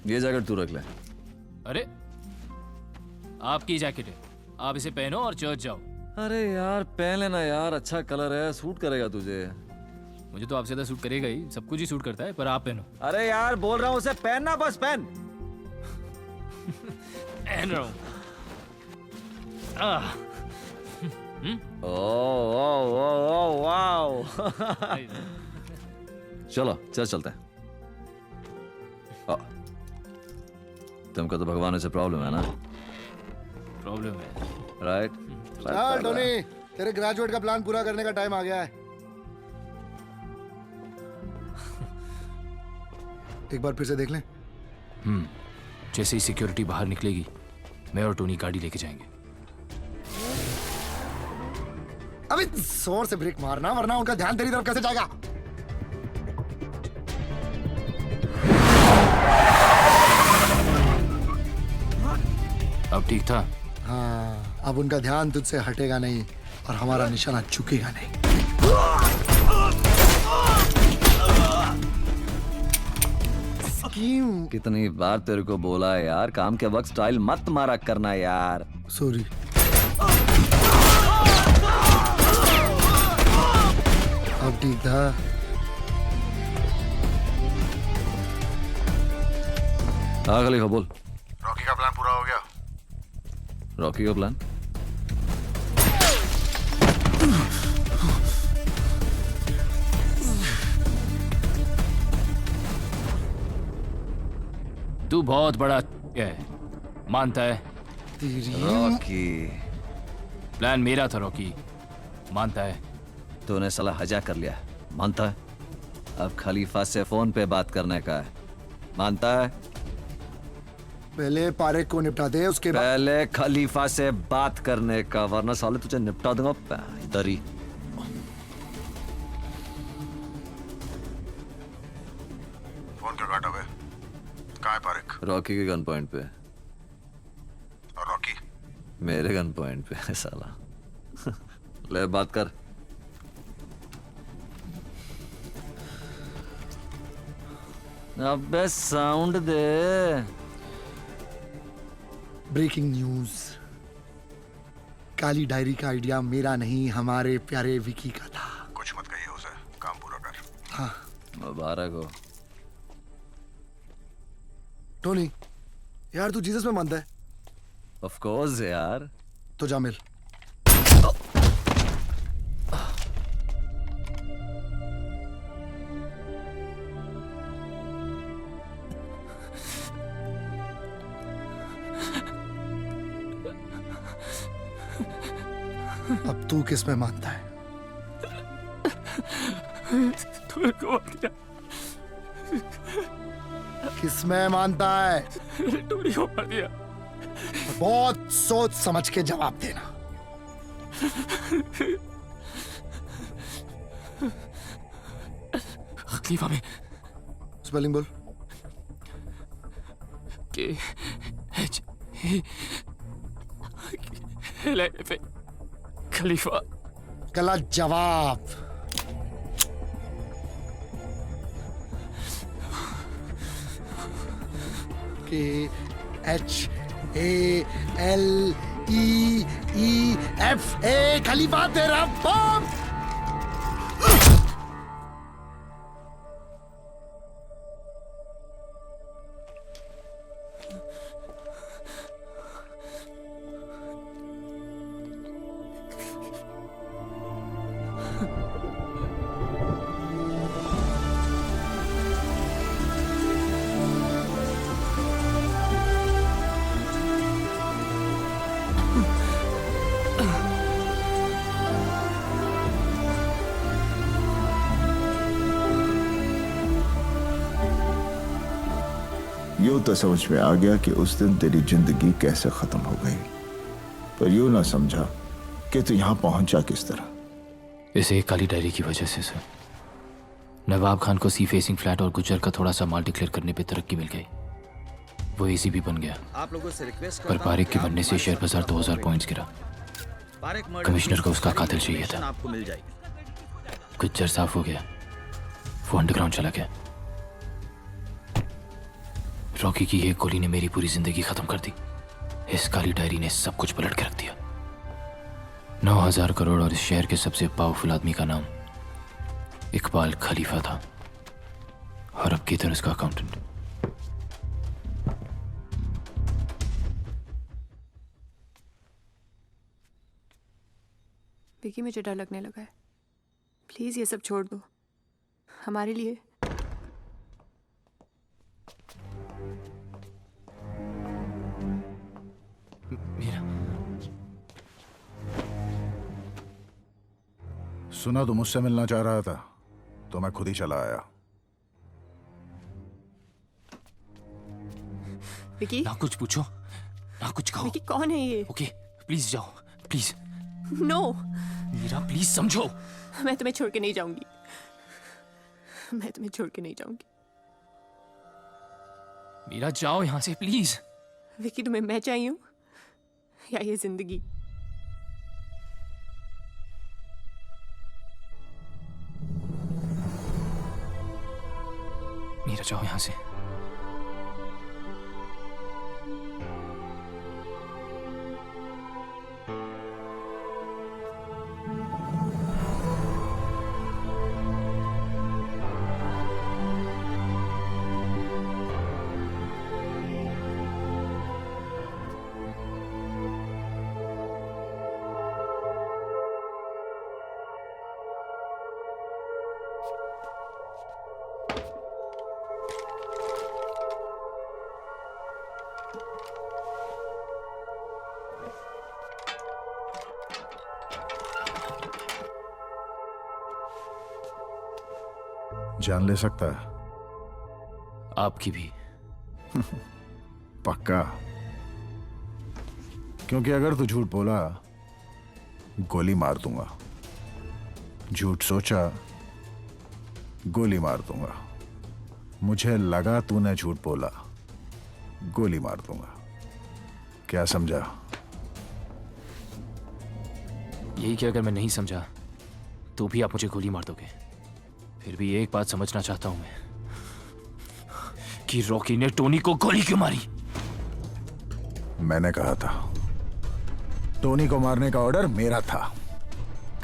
ये जैकेट तू रख ले। अरे आपकी जैकेट है, आप इसे पहनो और चर्च जाओ। अरे यार पहन लेना यार, अच्छा कलर है, सूट करेगा तुझे। मुझे तो आपसे ज्यादा सूट करेगा ही, सब कुछ ही सूट करता है, पर आप पहनो। अरे यार बोल रहा हूँ उसे पहनना, बस पहन। पहन रहा हूँ। Oh wow. चलो चल चलते हैं। तुमको तो भगवान से प्रॉब्लम है ना? प्रॉब्लम है राइट। चल टोनी, तेरे ग्रेजुएट का प्लान पूरा करने का टाइम आ गया है। एक बार फिर से देख लें। जैसे ही सिक्योरिटी बाहर निकलेगी मैं और टोनी गाड़ी लेके जाएंगे। अभी जोर से ब्रेक मारना वरना उनका ध्यान तेरी तरफ कैसे जाएगा। अब ठीक था? हाँ, अब उनका ध्यान तुझसे हटेगा नहीं और हमारा निशाना झुकेगा नहीं। स्कीम। कितनी बार तेरे को बोला है यार, काम के वक्त स्टाइल मत मारा करना यार। सॉरी। अब ठीक था? हाँ खलीफा बोल। रॉकी का प्लान पूरा हो गया। रॉकी का प्लान? तू बहुत बड़ा है, मानता है? रॉकी प्लान मेरा था रॉकी, मानता है? तूने साला हजा कर लिया, मानता है? अब खलीफा से फोन पे बात करने का है, मानता है? पहले पारेख को निपटा दे, उसके बाद पहले खलीफा से बात करने का, वरना साले तुझे निपटा दूंगा इधर ही। फोन क्यों काटा बे? कहाँ है पारेख? रॉकी के गन पॉइंट पे। और रॉकी? मेरे गन पॉइंट पे है साला। ले बात कर। अबे साउंड दे। ब्रेकिंग न्यूज, काली डायरी का आइडिया मेरा नहीं, हमारे प्यारे विकी का था। कुछ मत कहिए उसे, काम पूरा कर। हाँ मुबारक हो। टोनी यार, तू जीसस में मानता है? ऑफ कोर्स यार। तो जा मिल। अब तू किस में मानता है? किस में मानता है? टोनी को मार दिया। बहुत सोच समझ के जवाब देना। खलीफा में स्पेलिंग बोल। हिलाइफे खलीफा। गलत जवाब। KHALEEFA खलीफा तेरा बाप। यूं तो समझ में आ गया कि उस दिन तेरी जिंदगी कैसे खत्म हो गई, पर यूं ना समझा कि तू यहां पहुंचा किस तरह। इस एक काली डायरी की वजह से सर, नवाब खान को सी फेसिंग फ्लैट और गुज्जर का थोड़ा सा माल डिक्लेयर करने पे तरक्की मिल गई। वो एसीपी बन गया, आप लोगों से रिक्वेस्ट पर पारिक के बनने से शेयर बाजार 2000 पॉइंट्स गिरा। कमिश्नर को उसका कातिल चाहिए था। आपको मिल जाएगी। गुज्जर साफ हो गया, वो अंडरग्राउंड चला गया। रॉकी की एक गोली ने मेरी पूरी जिंदगी खत्म कर दी। इस काली डायरी ने सब कुछ पलट के रख दिया। 9000 करोड़ और इस शहर के सबसे पावरफुल आदमी का नाम इकबाल खलीफा था, और अब किधर उसका अकाउंटेंट। विकी, मुझे डर लगने लगा है। प्लीज ये सब छोड़ दो हमारे लिए। सुना तो मुझसे मिलना चाह रहा था, तो मैं खुद ही चला आया। विकी, ना कुछ पूछो ना कुछ कहो। विकी कौन है ये? ओके प्लीज जाओ, प्लीज। नो मीरा प्लीज समझो। मैं तुम्हें छोड़ के नहीं जाऊंगी। मैं तुम्हें छोड़ के नहीं जाऊंगी। मीरा जाओ यहां से प्लीज। विकी, तुम्हें मैं चाहिए हूं या ये जिंदगी? मीरा जाओ यहां से। जान ले सकता है? आपकी भी। पक्का? क्योंकि अगर तू झूठ बोला गोली मार दूंगा, झूठ सोचा गोली मार दूंगा, मुझे लगा तूने झूठ बोला गोली मार दूंगा। क्या समझा? यही कि अगर मैं नहीं समझा तो भी आप मुझे गोली मार दोगे। फिर भी एक बात समझना चाहता हूं मैं, कि रॉकी ने टोनी को गोली क्यों मारी? मैंने कहा था टोनी को मारने का ऑर्डर मेरा था।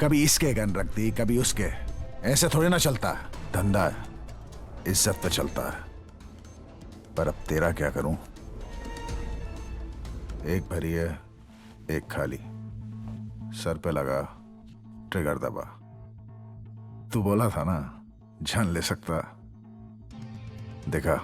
कभी इसके गन रख दी, कभी उसके। ऐसे थोड़े ना चलता है, धंधा है, इज्जत पे चलता है। पर अब तेरा क्या करूं? एक भरी है, एक खाली। सर पे लगा, ट्रिगर दबा। तू बोला था ना जान ले सकता। देखा?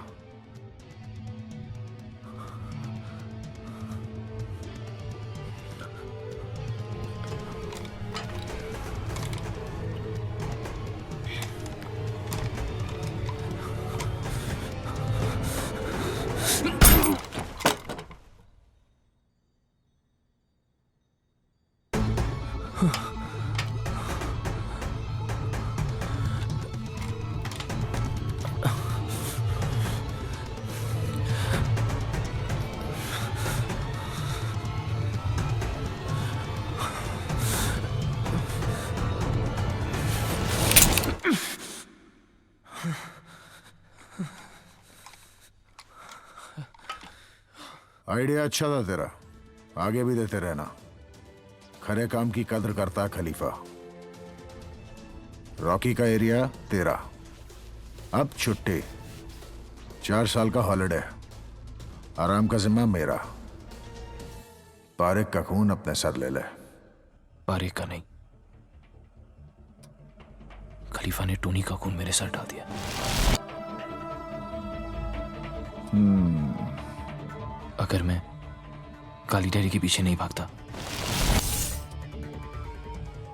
आइडिया अच्छा था तेरा, आगे भी देते रहना। खरे काम की कद्र करता है खलीफा। रॉकी का एरिया तेरा, अब छुट्टी, 4 साल का हॉलिडे, आराम का जिम्मा मेरा। पारिक का खून अपने सर ले ले। पारिक का नहीं, खलीफा ने टोनी का खून मेरे सर डाल दिया। अगर मैं काली डायरी के पीछे नहीं भागता,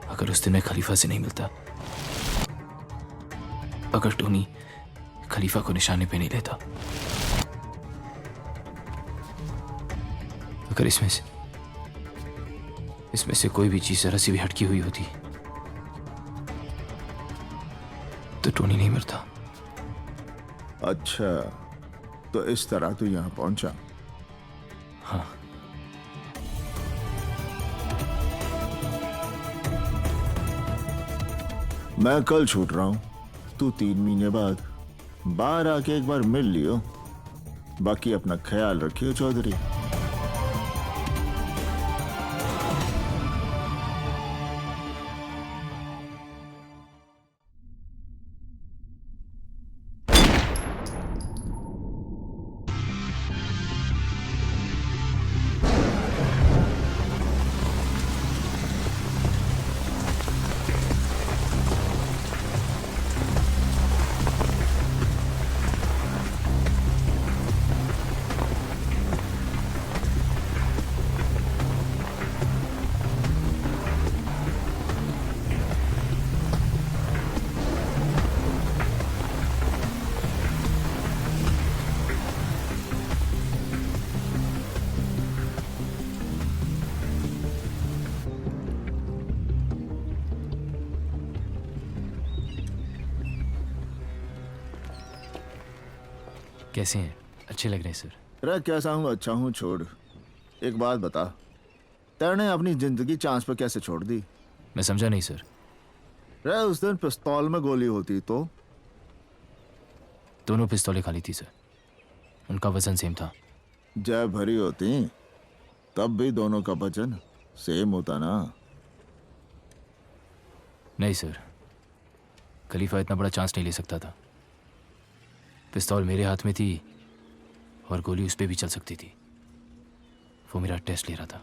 अगर उस दिन मैं खलीफा से नहीं मिलता, अगर टोनी खलीफा को निशाने पे नहीं लेता, अगर इसमें से कोई भी चीज जरा सी भी हटकी हुई होती तो टोनी नहीं मरता। अच्छा, तो इस तरह तू यहां पहुंचा? हाँ। मैं कल छूट रहा हूं, तू 3 महीने बाद बाहर आके एक बार मिल लियो। बाकी अपना ख्याल रखियो चौधरी। कैसे हैं? अच्छे लग रहे हैं सर। अरे कैसा हूँ, अच्छा हूँ, छोड़। एक बात बता, तेने अपनी जिंदगी चांस पर कैसे छोड़ दी? मैं समझा नहीं सर। रे उस दिन पिस्तौल में गोली होती तो? दोनों पिस्तौलें खाली थी सर, उनका वजन सेम था। जब भरी होती तब भी दोनों का वजन सेम होता ना? नहीं सर, खलीफा इतना बड़ा चांस नहीं ले सकता था। पिस्तौल मेरे हाथ में थी और गोली उस पे भी चल सकती थी। वो मेरा टेस्ट ले रहा था।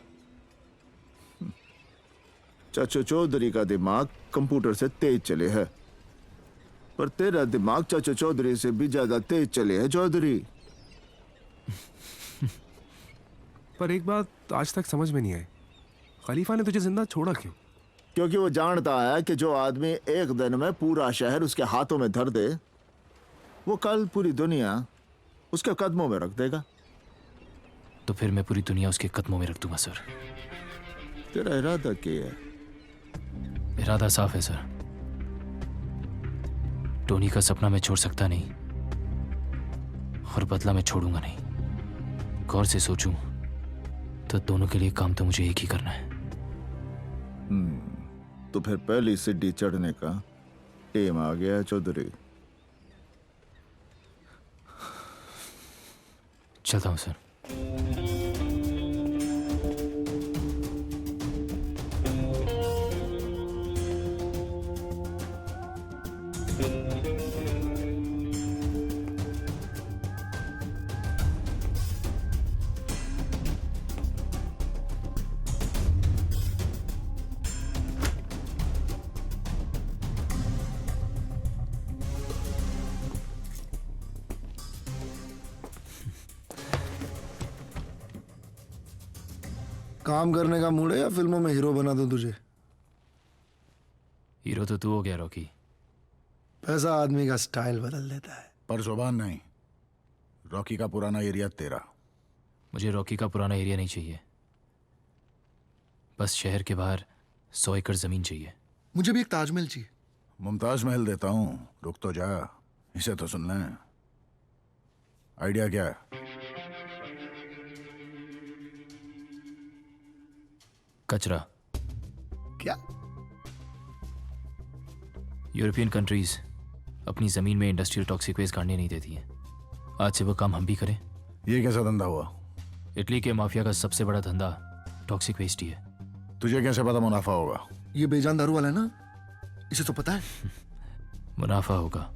चाचा चौधरी का दिमाग कंप्यूटर से तेज चले है, पर तेरा दिमाग चाचा चौधरी से भी ज्यादा तेज चले है चौधरी। पर एक बात आज तक समझ में नहीं आई, खलीफा ने तुझे जिंदा छोड़ा क्यों? क्योंकि वो जानता है कि जो आदमी एक दिन में पूरा शहर उसके हाथों में धर दे, वो कल पूरी दुनिया उसके कदमों में रख देगा। तो फिर मैं पूरी दुनिया उसके कदमों में रख दूंगा सर। तेरा इरादा क्या है? इरादा साफ है सर। टोनी का सपना मैं छोड़ सकता नहीं और बदला मैं छोड़ूंगा नहीं। गौर से सोचूं तो दोनों के लिए काम तो मुझे एक ही करना है। तो फिर पहली सीढ़ी चढ़ने का टेम आ गया है चौधरी। चलता हूं सर। काम करने का मूड है या फिल्मों में हीरो बना दूं तुझे? हीरो तो तू हो गया रॉकी। पैसा आदमी का स्टाइल बदल देता है। पर जुबान नहीं। रॉकी का पुराना एरिया तेरा। मुझे रॉकी का पुराना एरिया नहीं चाहिए, बस शहर के बाहर 100 एकड़ जमीन चाहिए। मुझे भी एक ताजमहल चाहिए। मुमताज महल देता हूं, रुक तो जा, इसे तो सुन लें। आइडिया क्या है? कचरा। क्या? यूरोपियन कंट्रीज अपनी ज़मीन में इंडस्ट्रियल टॉक्सिक वेस्ट गाड़ने नहीं देती हैं। आज से वो काम हम भी करें। ये कैसा धंधा हुआ? इटली के माफिया का सबसे बड़ा धंधा टॉक्सिक वेस्ट ही है। तुझे कैसे पता मुनाफा होगा? ये बेजान दारू वाला है ना, इसे तो पता है। मुनाफा होगा।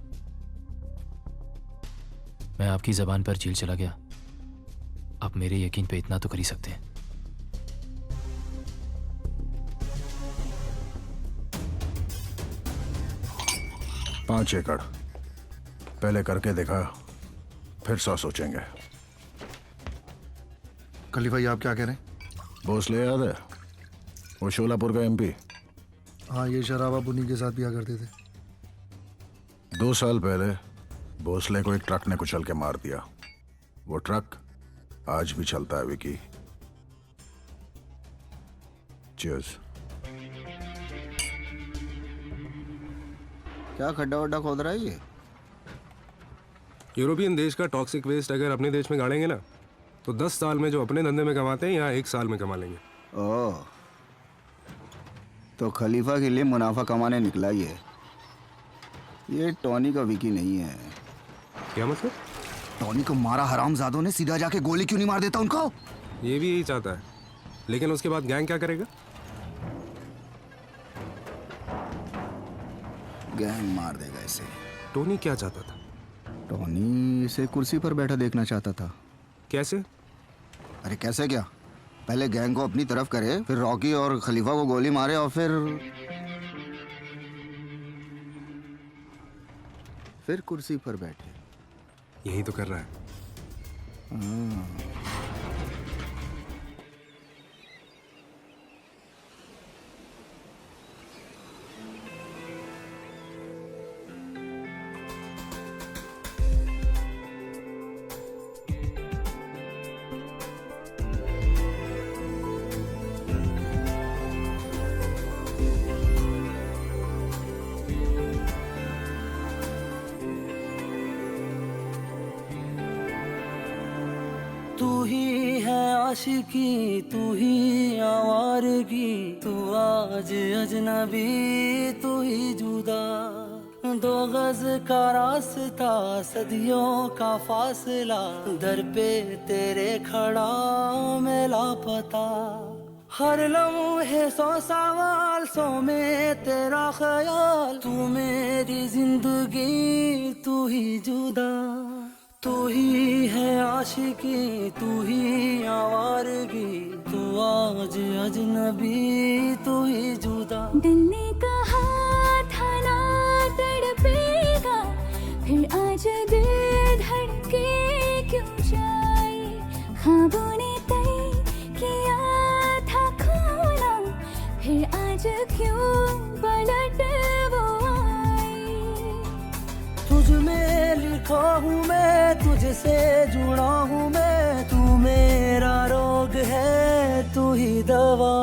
मैं आपकी जबान पर झील चला गया, आप मेरे यकीन पे इतना तो कर ही सकते हैं। पांच एकड़ पहले करके देखा, फिर 100 सोचेंगे। खलीफा ये आप क्या कह रहे हैं? भोसले याद है? वो शोलापुर का MP। हाँ, ये शराब आप उन्हीं के साथ पिया करते थे। 2 साल पहले भोसले को एक ट्रक ने कुचल के मार दिया। वो ट्रक आज भी चलता है विकी। चीयर्स। क्या खड्डा वड्डा खोद रहा है ये? यूरोपियन देश का टॉक्सिक वेस्ट अगर अपने देश में गाड़ेंगे ना, तो 10 साल में जो अपने धंधे में कमाते हैं यहाँ 1 साल में कमा लेंगे। ओह, तो खलीफा के लिए मुनाफा कमाने निकला ये टॉनी का विकी नहीं है। क्या मतलब? टॉनी को मारा हरामजादों ने, सीधा जाके गोली क्यों नहीं मार देता उनको? ये भी यही चाहता है, लेकिन उसके बाद गैंग क्या करेगा? गैंग मार देगा इसे। टोनी क्या चाहता था? टॉनी इसे कुर्सी पर बैठा देखना चाहता था। कैसे? अरे कैसे क्या, पहले गैंग को अपनी तरफ करे, फिर रॉकी और खलीफा को गोली मारे और फिर कुर्सी पर बैठे। यही तो कर रहा है। तू ही है आशिकी, तू ही आवारगी, तू आज अजनबी, तू ही जुदा। 2 गज का रास्ता, सदियों का फासला, दर पे तेरे खड़ा मैं लापता। हर लम्हे 100 सवाल, 100 में तेरा ख्याल, तू मेरी जिंदगी, तू ही जुदा। तू ही है आशिकी, तू ही आवारगी, तू आज अजनबी, तू ही जुदा। दिल ने कहा था ना तड़पेगा, फिर आज दिल धड़के क्यों जाए। ख्वाबों ने तय किया था खोना, फिर आज क्यों पलट वो आए। तुझ में लिखा हूँ मैं, तुझसे जुड़ा हूँ मैं, तू मेरा रोग है, तू ही दवा।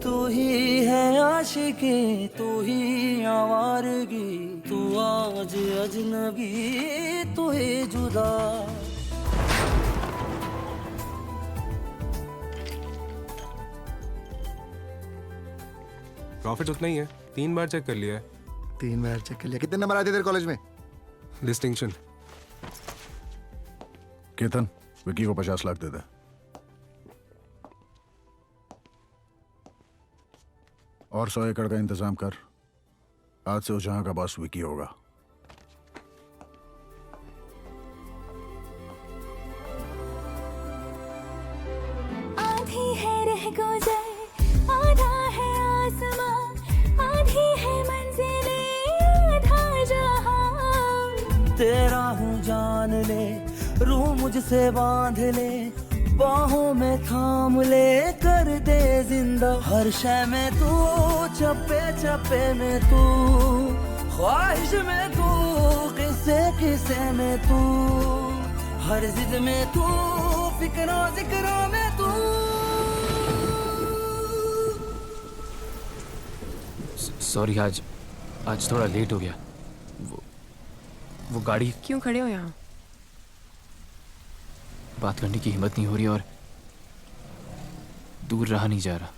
तू ही है आशिकी, तू ही आवारगी, तू आज अजनबी, तू ही जुदा। प्रॉफिट उतना ही है, 3 बार चेक कर लिया है। 3 बार चेक कर लिया। कितने नंबर आए थे तेरे कॉलेज में? डिस्टिंक्शन। केतन, विकी को 50 लाख दे दे। और 100 एकड़ का इंतजाम कर। आज से वो जहां का बॉस विकी होगा। आधी है रह गुजर, आधा है आसमां, आधी है मंजिलें, आधा जहां। तेरा हूँ जान ले, रूह मुझसे बांध ले, बाहों में थाम ले, कर दे जिंदा। हर शय में तू, चप्पे चप्पे में तू, ख्वाहिश में तू, किस्से किस्से में तू, हर जिद में तू, फिक्रों जिक्रों में तू। सॉरी, आज थोड़ा लेट हो गया। वो गाड़ी। क्यों खड़े हो यहाँ? बात करने की हिम्मत नहीं हो रही और दूर रहा नहीं जा रहा।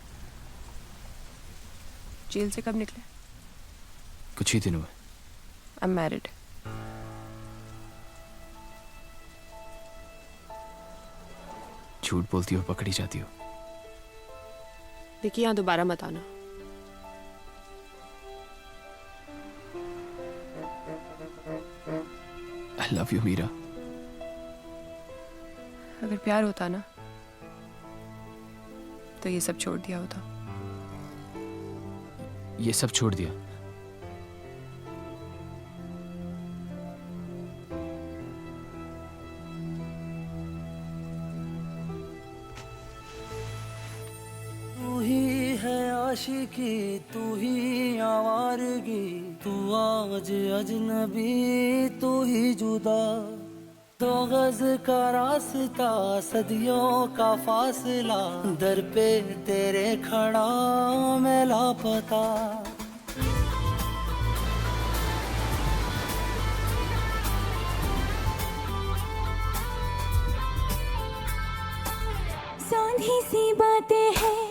जेल से कब निकले? कुछ ही दिन हुए। I'm married. झूठ बोलती हो, पकड़ी जाती हो। विकी, यहाँ दोबारा मत आना। I love you, Meera. अगर प्यार होता ना तो ये सब छोड़ दिया होता। ये सब छोड़ दिया? तू ही है आशिकी, तू ही आवारगी, तू आज अजनबी, तू ही जुदा। 2 गज का रास्ता, सदियों का फासला, दर पे तेरे खड़ा मैं लापता। सौंधी सी बातें हैं,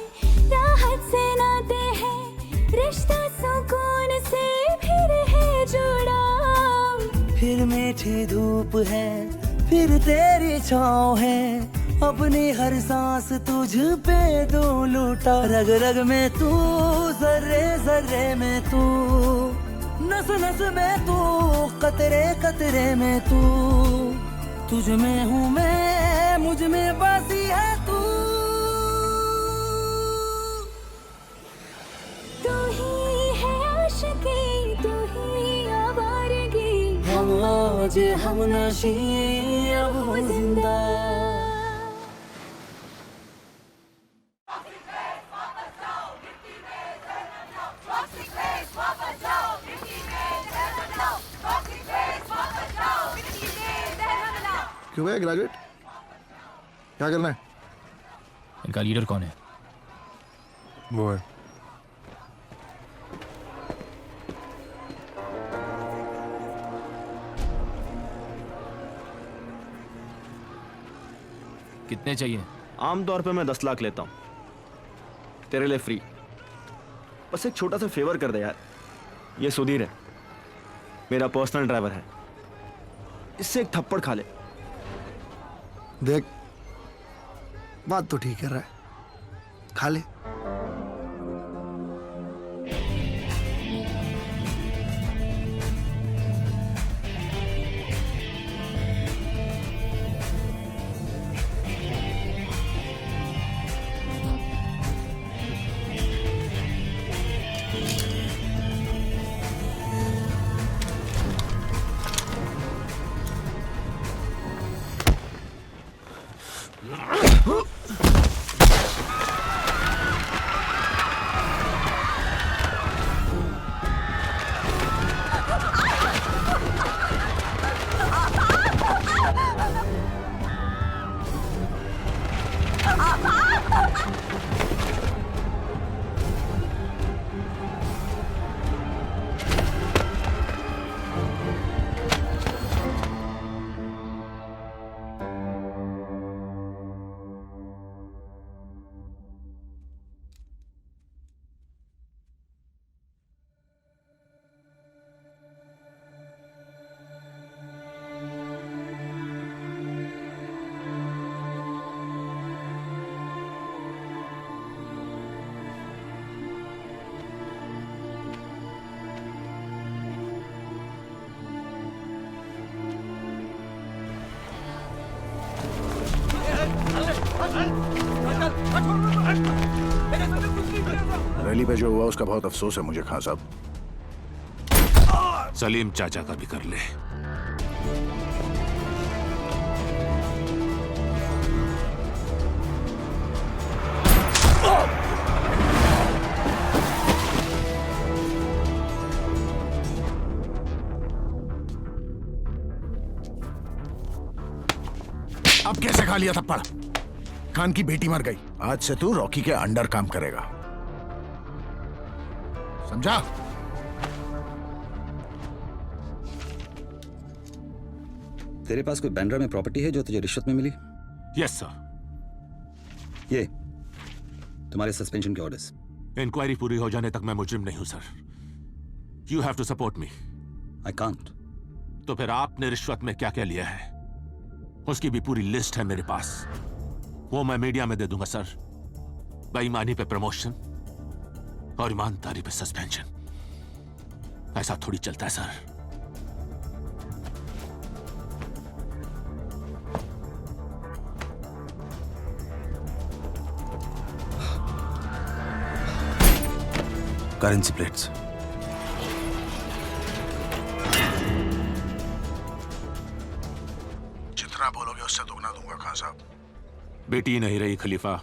राहत से नाते हैं, रिश्ता सुकून से फिर है जुड़ा। फिर मीठी धूप है, फिर तेरी छाँव है, अपनी हर सांस तुझ पे दो लूटा। रग रग में तू, जर्रे जर्रे में तू, नस नस में तू, कतरे कतरे में तू। तुझ में हूँ मैं, मुझ में बसी है तू। तू ही है आशिकी, तू ही आवारगी, हम आज हम नशी, अब हम जिंदा। क्यों भैया ग्रेजुएट? क्या करना है? इनका लीडर कौन है? वो है। कितने चाहिए? आमतौर पे मैं 10 लाख लेता हूँ, तेरे लिए फ्री। बस एक छोटा सा फेवर कर दे यार। ये सुधीर है, मेरा पर्सनल ड्राइवर है, इससे एक थप्पड़ खा ले। देख, बात तो ठीक कर रहा है, खा ले। रैली पे जो हुआ उसका बहुत अफसोस है मुझे खान साहब। सलीम चाचा का भी कर ले। अब कैसे खा लिया थप्पड़? खान की बेटी मर गई, आज से तू रॉकी के अंडर काम करेगा, समझा? तेरे पास कोई बैंड्रा में प्रॉपर्टी है जो तुझे रिश्वत में मिली? Yes sir. ये तुम्हारे सस्पेंशन के ऑर्डर्स। इंक्वायरी पूरी हो जाने तक मैं मुजरिम नहीं हूं sir. You have to support me. I can't. तो फिर आपने रिश्वत में क्या क्या लिया है उसकी भी पूरी लिस्ट है मेरे पास। वो मैं मीडिया में दे दूंगा सर। बेईमानी पे प्रमोशन और ईमानदारी पे सस्पेंशन। ऐसा थोड़ी चलता है सर। Currency plates. जितना बोलोगे उससे दुगना दूंगा खान साहब। बेटी नहीं रही खलीफा,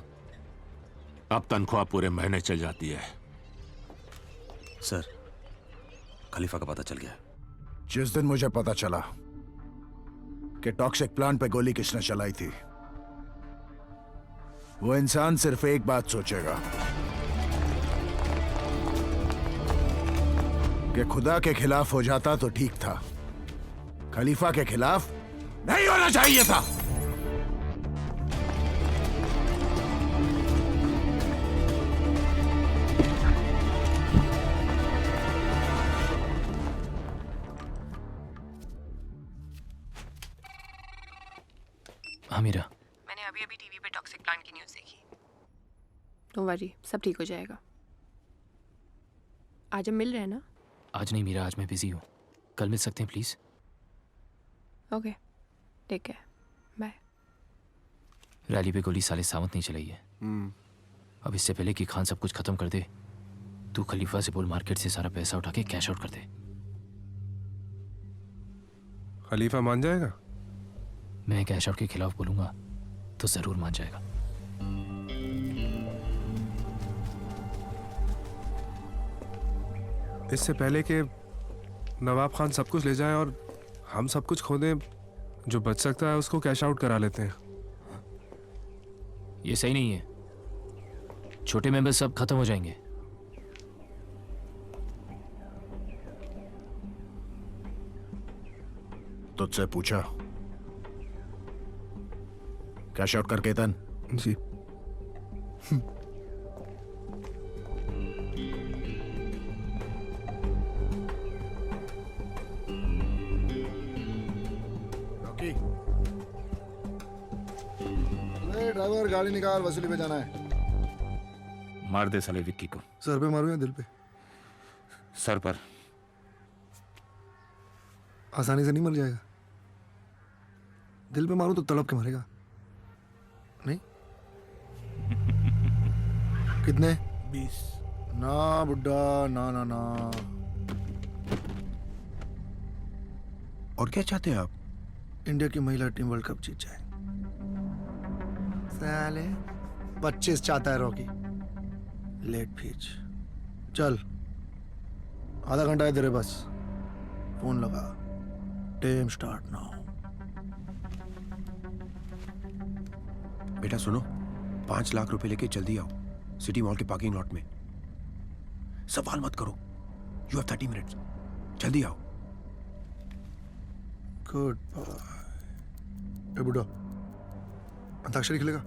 अब तनख्वाह पूरे महीने चल जाती है। सर, खलीफा का पता चल गया। जिस दिन मुझे पता चला कि टॉक्सिक प्लांट पे गोली किसने चलाई थी, वो इंसान सिर्फ एक बात सोचेगा कि खुदा के खिलाफ हो जाता तो ठीक था, खलीफा के खिलाफ नहीं होना चाहिए था। हाँ मीरा, मैंने अभी अभी टीवी पे टॉक्सिक प्लांट की न्यूज़ देखी। डोंट वरी, सब ठीक हो जाएगा। आज हम मिल रहे हैं ना? आज नहीं मीरा, आज मैं बिजी हूँ। कल मिल सकते हैं please? Okay, take care, bye. Rally पे गोली साले सावंत नहीं चलाई है। अब इससे पहले कि खान सब कुछ खत्म कर दे, तू खलीफा से बोल मार्केट से सारा पैसा उठा के कैश आउट कर दे। खलीफा मान जाएगा? मैं कैश आउट के खिलाफ बोलूंगा तो जरूर मान जाएगा। इससे पहले कि नवाब खान सब कुछ ले जाए और हम सब कुछ खो दें, जो बच सकता है उसको कैश आउट करा लेते हैं। ये सही नहीं है, छोटे मेंबर्स सब खत्म हो जाएंगे। तुझसे पूछा कैश आउट करके तन जी। ड्राइवर गाड़ी निकाल, वसूली पे जाना है। मार दे साले विक्की को। सर पे मारूं या दिल पे? सर पर। आसानी से नहीं मर जाएगा। दिल पे मारूं तो तड़प के मरेगा। नहीं? कितने? 20। ना बुड्ढा, ना ना ना। और क्या चाहते हैं आप? इंडिया की महिला टीम वर्ल्ड कप जीत जाए। साले 25 चाहता है रॉकी। लेट फीच। चल, आधा घंटा है तेरे बस। फोन लगा। Time start now. बेटा सुनो, 5 लाख रुपए लेके जल्दी आओ सिटी मॉल के पार्किंग लॉट में। सवाल मत करो। You have 30 minutes. जल्दी आओ। Good bye. ए बुड्ढा, अंताक्षरी खेलेगा?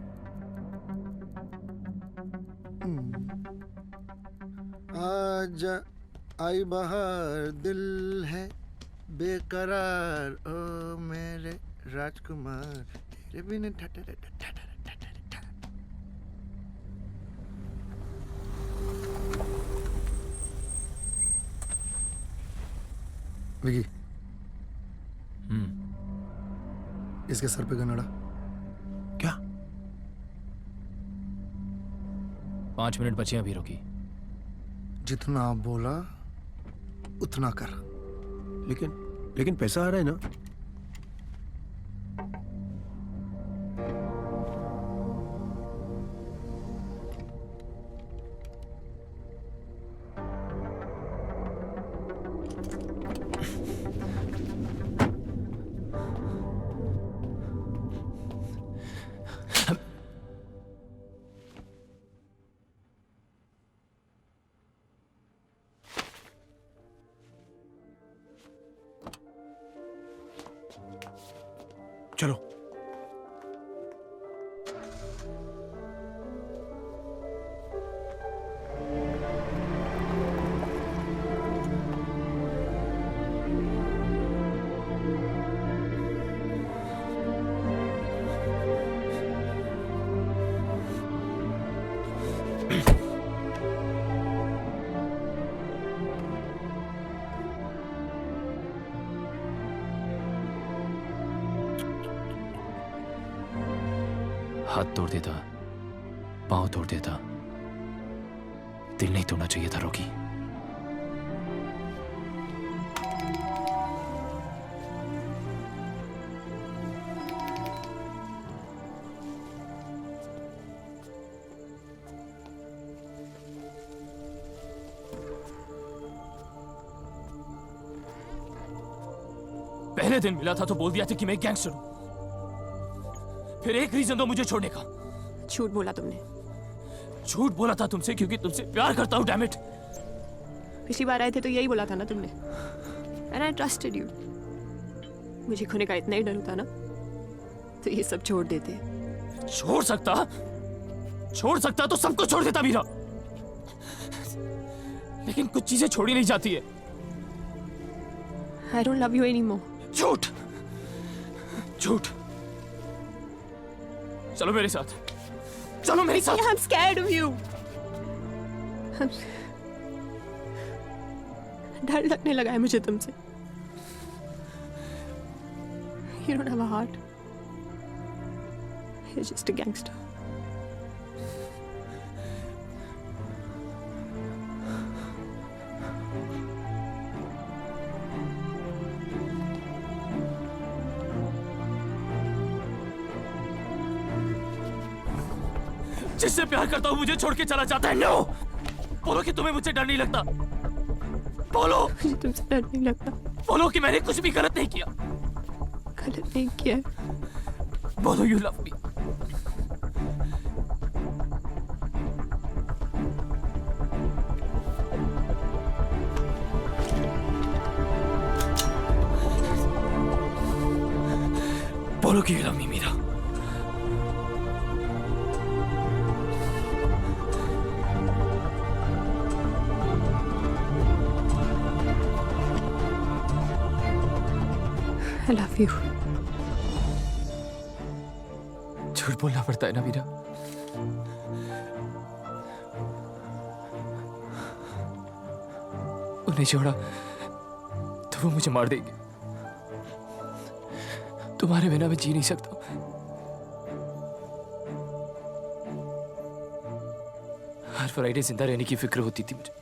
आज आई बहार, दिल है बेकरार, ओ मेरे राजकुमार, तेरे बिन ठटर ठटर। विकी, इसके सर पे गनड़ा। क्या? 5 मिनट बचे अभी रोकी। जितना बोला उतना कर। लेकिन पैसा आ रहा है ना? चलो। हाथ तोड़ देता, पांव तोड़ देता, दिल नहीं तोड़ना चाहिए था रॉकी। पहले दिन मिला था तो बोल दिया था कि मैं गैंगस्टर हूं। फिर एक रीजन दो मुझे छोड़ने का। झूठ बोला तुमने। झूठ बोला था तुमसे क्योंकि तुमसे प्यार करता हूं, डैम इट। पिछली बार आए थे तो यही बोला था ना तुमने। And I trusted you. मुझे खोने का इतना ही डर होता ना तो ये सब छोड़ देते। छोड़ सकता तो सबको छोड़ देता मीरा। लेकिन कुछ चीजें छोड़ी नहीं जाती है। I don't love you anymore. झूठ। चलो मेरे साथ। I'm scared of you. डर लगने लगा है मुझे तुमसे। You don't have a heart. You're just a gangster. जिससे प्यार करता हूं मुझे छोड़ के चला जाता है। नो, बोलो कि तुम्हें मुझसे डर नहीं लगता। बोलो मुझे तुमसे डर नहीं लगता। बोलो कि मैंने कुछ भी गलत नहीं किया। गलत नहीं किया। बोलो यू लव मी। बोलो कि you love me Meera. I love you. झूठ बोलना पड़ता है ना मीरा। उन्हें छोड़ा तो वो मुझे मार देंगे। तुम्हारे बिना मैं जी नहीं सकता। हर फ्राइडे जिंदा रहने की फिक्र होती थी मुझे।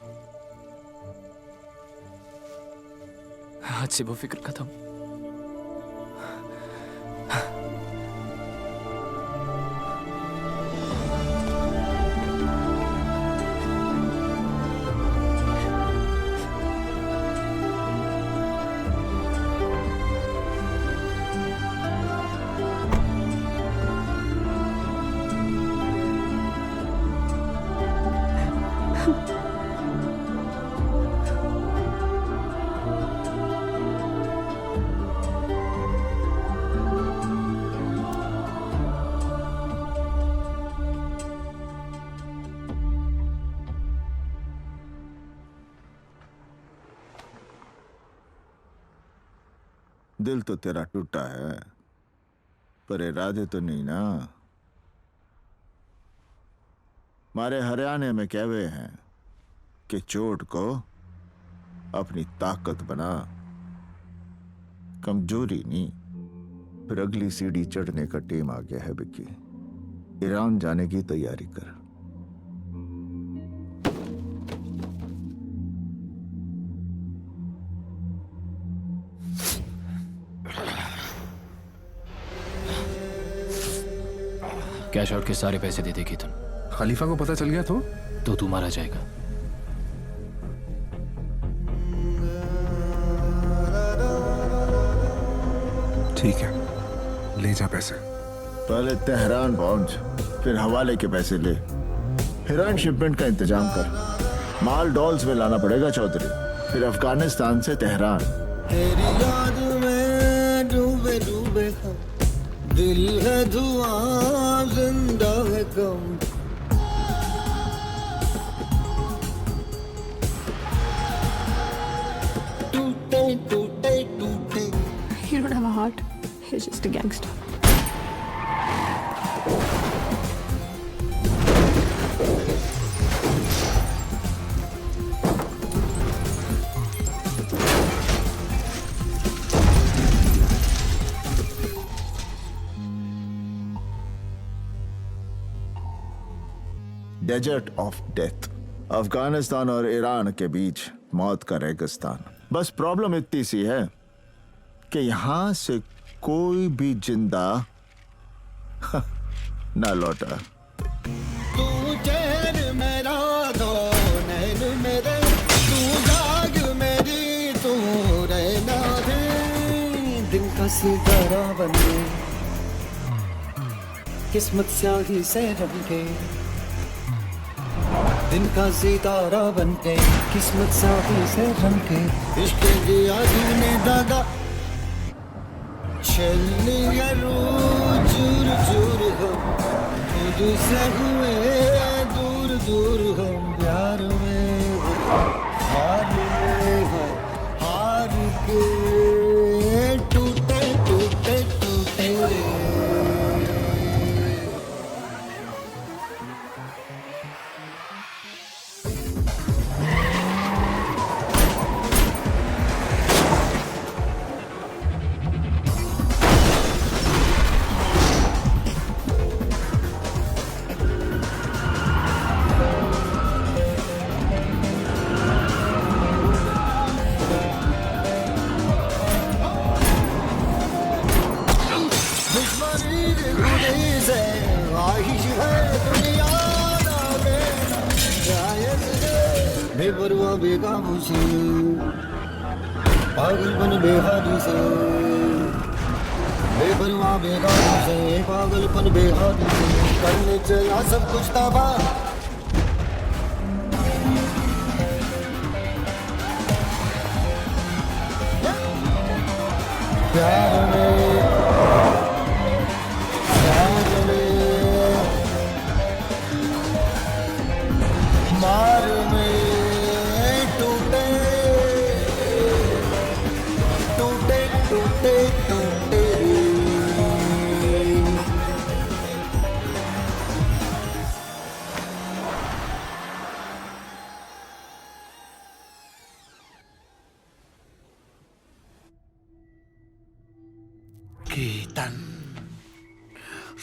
आज से वो फिक्र खत्म। दिल तो तेरा टूटा है पर इरादे तो नहीं ना। हमारे हरियाणा में कहवे हैं कि चोट को अपनी ताकत बना, कमजोरी नहीं। फिर अगली सीढ़ी चढ़ने का टेम आ गया है विक्की। ईरान जाने की तैयारी कर। कैश आउट के सारे पैसे दे दे केतन। खलीफा को पता चल गया तो तू मारा जाएगा। ठीक है, ले जा पैसे। पहले तेहरान पहुंच, फिर हवाले के पैसे ले। हेरोइन शिपमेंट का इंतजाम कर। माल डॉल्स में लाना पड़ेगा चौधरी। फिर अफगानिस्तान से तेहरान। तेरी याद में डूबे डूबे हम, दिल है धुआं जिंदा है गम। टूटे टूटे टूटे। You don't have a heart. You're just a gangster. Desert of death, Afghanistan और ईरान के बीच मौत का रेगिस्तान। बस प्रॉब्लम इतनी सी है कि यहां से कोई भी जिंदा ना लौटा। तू चैन मेरा दो नैन मेरे, तू जाग मेरी, तू रहना दे। दिन का सितारा बन के, किस्मत स्याही से रंग के, दिन का सितारा बन के, किस्मत स्याही से रंग के। इश्क की आग में दागा चलने चूर चूर हो, दूर से हुए दूर दूर हो, प्यार में हार में हार के टूटे टूटे टूटे रे। बेपरवाह बेकाबू से, पागलपन बेहादी से, बेपरवाह बेकाबू से, पागलपन बेहादी से, करने चला सब कुछ तबाह। प्यार में मार में टूटे टूटे टूटे टूटे। केतन,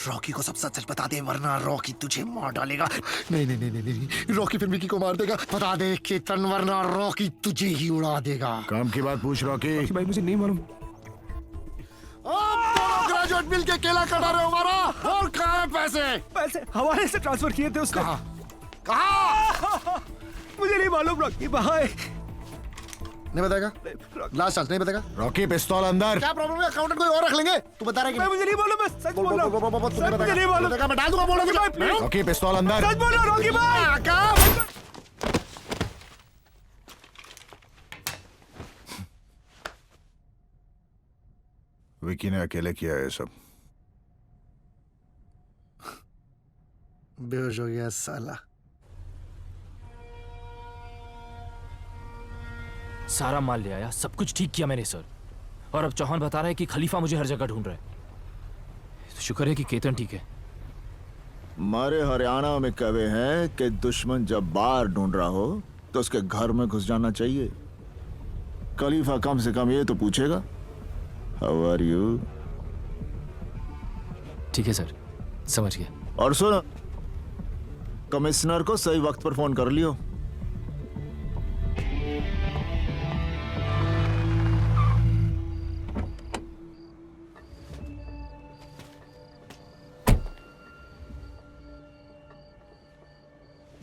रॉकी को सब सच सच बता दे वरना रॉकी तुझे मार डालेगा। नहीं नहीं नहीं नहीं नहीं, रॉकी फिर मिकी को मार देगा। बता दे केतन वरना रॉकी तुझे ही उड़ा देगा। काम की बात पूछ रॉकी। भाई मुझे नहीं मालूम। ग्रेजुएट मिल के केला कटा रहे हो हमारा। और कहाँ है पैसे? पैसे हवाले से ट्रांसफर किए थे उसने। कहाँ? मुझे नहीं मालूम रॉकी भाई। नहीं बताएगा? लास्ट चांस, नहीं बताएगा? रॉकी पिस्तौल अंदर। क्या प्रॉब्लम है? अकाउंटेंट कोई और रख लेंगे। तू बता रहा है कि मुझे नहीं मालूम, मैं सच बोल रहा हूं। मुझे नहीं मालूम। मैं डाल दूंगा बोल। रॉकी पिस्तौल अंदर। सच बोल रहा रॉकी भाई। क्या? विकी ने अकेले किया है सब। बेहोश हो गया साला। सारा माल ले आया, सब कुछ ठीक किया मैंने सर। और अब चौहान बता रहा है कि खलीफा मुझे हर जगह ढूंढ रहा है। तो शुक्र है कि केतन ठीक है। हमारे हरियाणा में कहे हैं कि दुश्मन जब बाहर ढूंढ रहा हो तो उसके घर में घुस जाना चाहिए। खलीफा कम से कम ये तो पूछेगा, हाउ आर यू? ठीक है सर, समझ गया। और सुन, कमिश्नर को सही वक्त पर फोन कर लियो।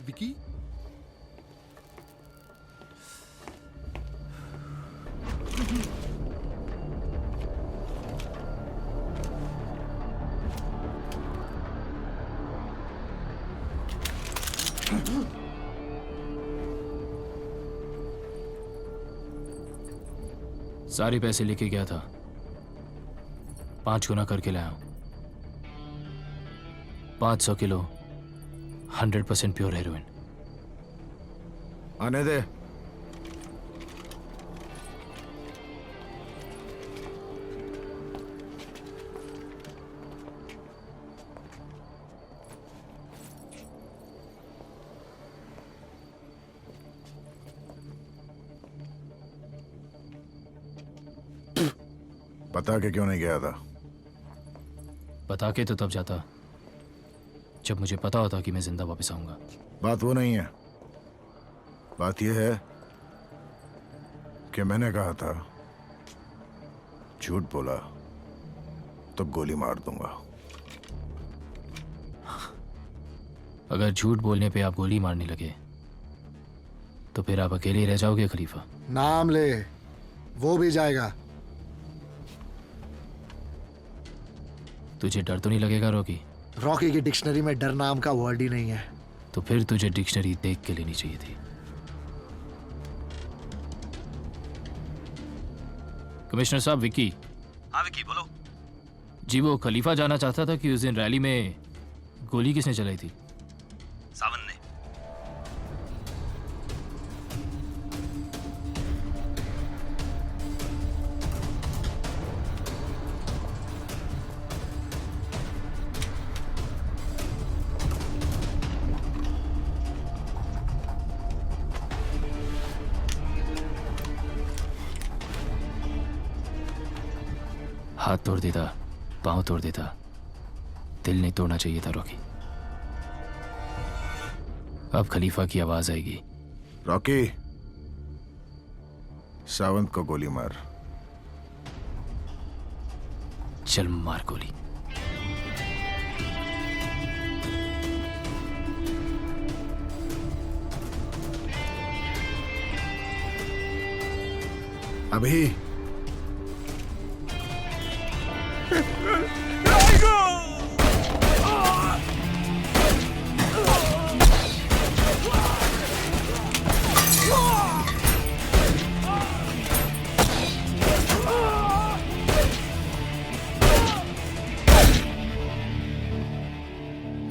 विकी? सारे पैसे लेके गया था, 5 गुना करके लाया हूं। 500 किलो 100% प्योर हेरोइन। आने दे। बता के क्यों नहीं गया था? बता के तो तब जाता जब मुझे पता होता कि मैं जिंदा वापस आऊंगा। बात वो नहीं है, बात यह है कि मैंने कहा था झूठ बोला तो गोली मार दूंगा। अगर झूठ बोलने पे आप गोली मारने लगे तो फिर आप अकेले रह जाओगे खलीफा। नाम ले, वो भी जाएगा। तुझे डर तो नहीं लगेगा रॉकी? रॉकी की डिक्शनरी में डर नाम का वर्ड ही नहीं है। तो फिर तुझे डिक्शनरी देख के लेनी चाहिए थी। कमिश्नर साहब, विकी। हाँ विकी, बोलो। जी वो खलीफा जाना चाहता था कि उस दिन रैली में गोली किसने चलाई थी? सावन ने। हाथ तोड़ देता, पांव तोड़ देता, दिल नहीं तोड़ना चाहिए था रॉकी। अब खलीफा की आवाज आएगी। रॉकी, सावंत को गोली मार। चल मार गोली। अभी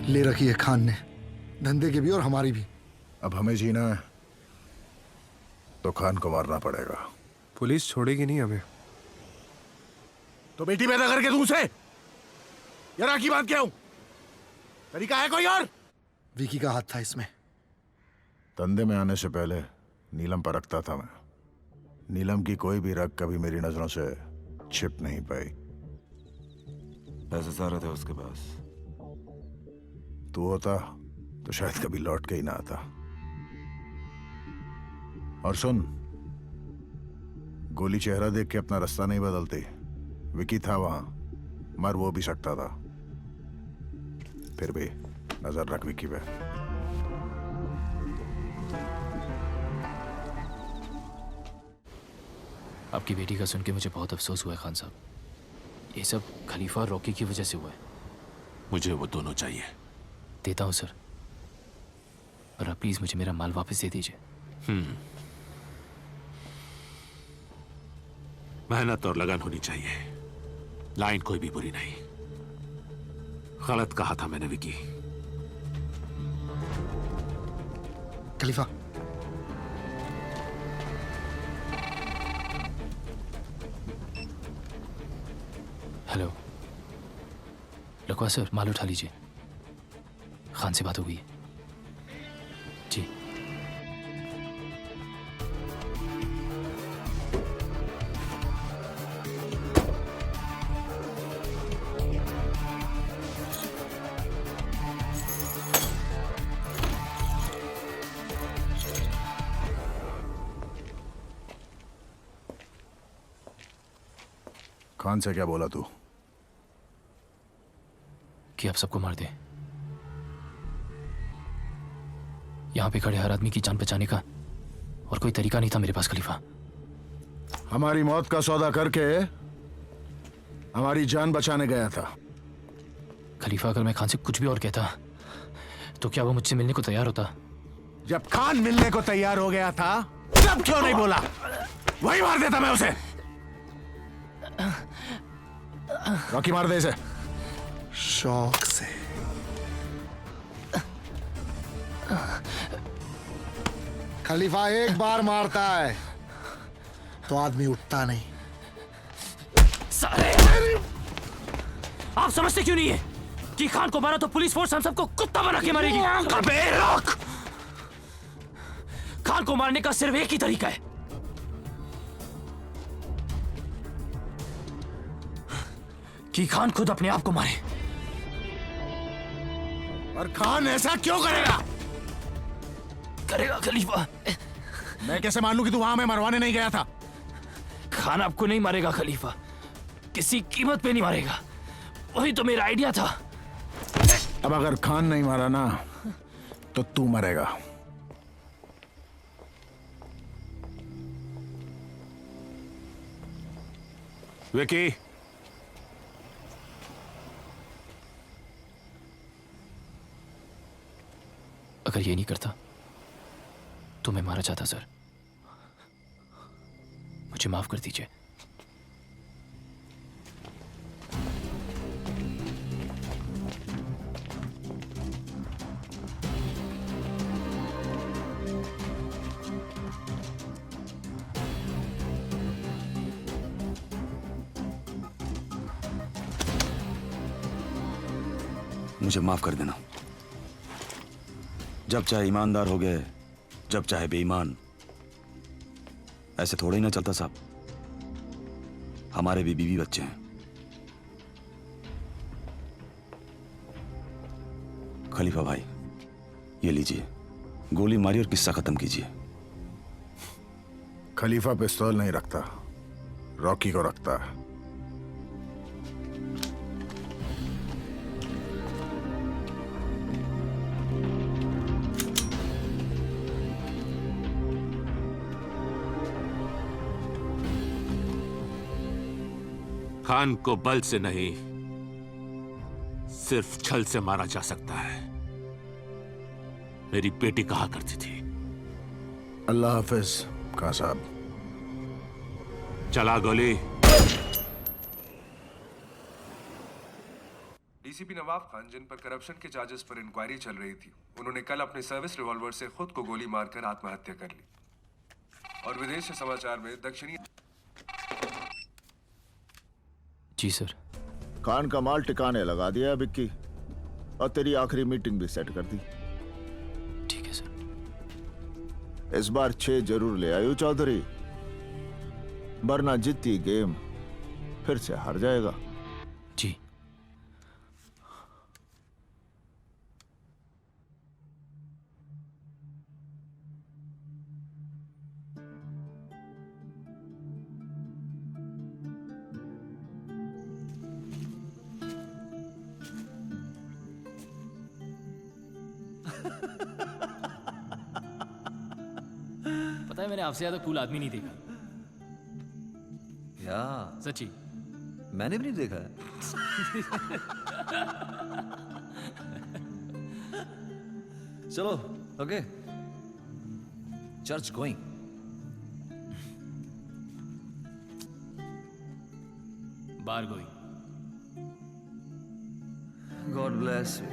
ले रखी है खान ने, धंधे की भी और हमारी भी। अब हमें जीना है तो खान को मारना पड़ेगा। पुलिस छोड़ेगी नहीं हमें। तो बेटी पैदा करके दूं उसे? यार की बात क्या हूं? तरीका है कोई और? विकी का हाथ था इसमें। धंधे में आने से पहले नीलम पर रखता था मैं। नीलम की कोई भी रग कभी मेरी नजरों से छिप नहीं पाई। पैसे सारे थे उसके पास। तू होता तो शायद कभी लौट के ही ना आता। और सुन, गोली चेहरा देख के अपना रास्ता नहीं बदलती। विकी था वहां, मर वो भी सकता था। फिर भी नजर रख विकी पे। आपकी बेटी का सुन के मुझे बहुत अफसोस हुआ है खान साहब। ये सब खलीफा और रॉकी की वजह से हुआ है। मुझे वो दोनों चाहिए। देता हूं सर, पर आप प्लीज मुझे मेरा माल वापस दे दीजिए। मेहनत और लगन होनी चाहिए। लाइन कोई भी बुरी नहीं। गलत कहा था मैंने विकी। खलीफा, हेलो लकवा सर, माल उठा लीजिए। खान से बात हो गई है जी। खान से क्या बोला तू? कि आप सबको मार दे। यहां पे खड़े हर आदमी की जान बचाने का और कोई तरीका नहीं था मेरे पास खलीफा। हमारी मौत का सौदा करके हमारी जान बचाने गया था। खलीफा, अगर मैं खान से कुछ भी और कहता तो क्या वो मुझसे मिलने को तैयार होता? जब खान मिलने को तैयार हो गया था तब क्यों नहीं बोला? वही मार देता मैं उसे। रॉकी, मार दे इसे। शौक से। खलीफा एक बार मारता है तो आदमी उठता नहीं। साले! आप समझते क्यों नहीं है कि खान को मारा तो पुलिस फोर्स हम सबको कुत्ता बना के मारेगी? अबे रोक! खान को मारने का सिर्फ एक ही तरीका है, कि खान खुद अपने आप को मारे। और खान ऐसा क्यों करेगा? करेगा खलीफा। मैं कैसे मान लूं कि तू वहां मैं मरवाने नहीं गया था? खान आपको नहीं मारेगा खलीफा, किसी कीमत पे नहीं मारेगा। वही तो मेरा आइडिया था। अब अगर खान नहीं मारा ना तो तू मरेगा। विकी, अगर ये नहीं करता तो मैं मारा जाता सर। मुझे माफ कर दीजिए। मुझे माफ कर देना। जब चाहे ईमानदार हो गए, जब चाहे बेईमान। ऐसे थोड़ा ही ना चलता साहब। हमारे भी बीवी बच्चे हैं। खलीफा भाई, ये लीजिए, गोली मारी और किस्सा खत्म कीजिए। खलीफा पिस्तौल नहीं रखता, रॉकी को रखता है। खान को बल से नहीं, सिर्फ छल से मारा जा सकता है। मेरी बेटी कहा करती थी। अल्लाह हाफिज खान साहब। चला गोली। डीसीपी नवाब खान, जिन पर करप्शन के चार्जेस पर इंक्वायरी चल रही थी, उन्होंने कल अपने सर्विस रिवॉल्वर से खुद को गोली मारकर आत्महत्या कर ली। और विदेश से समाचार में दक्षिणी। जी सर। खान का माल टिकाने लगा दिया बिक्की, और तेरी आखिरी मीटिंग भी सेट कर दी। ठीक है सर। इस बार 6 जरूर ले आयो चौधरी, वरना जीती गेम फिर से हार जाएगा। जी। पता है, मैंने आपसे ज्यादा कूल आदमी नहीं देखा। या सच्ची। मैंने भी नहीं देखा है। चलो, okay, church going. Bar going. God bless you.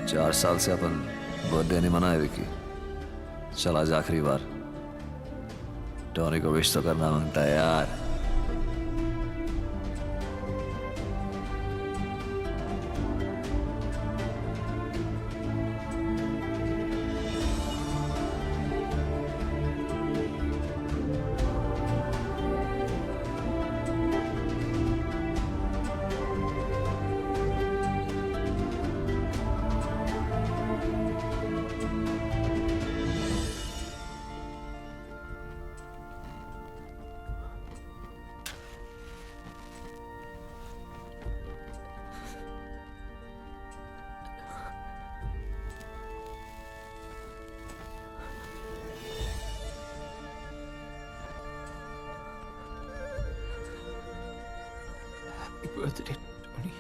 चार साल से अपन बर्थडे नहीं मनाए विकी। चल आज आखिरी बार। टोनी को विश तो करना मांगता है यार। birthday, Tony.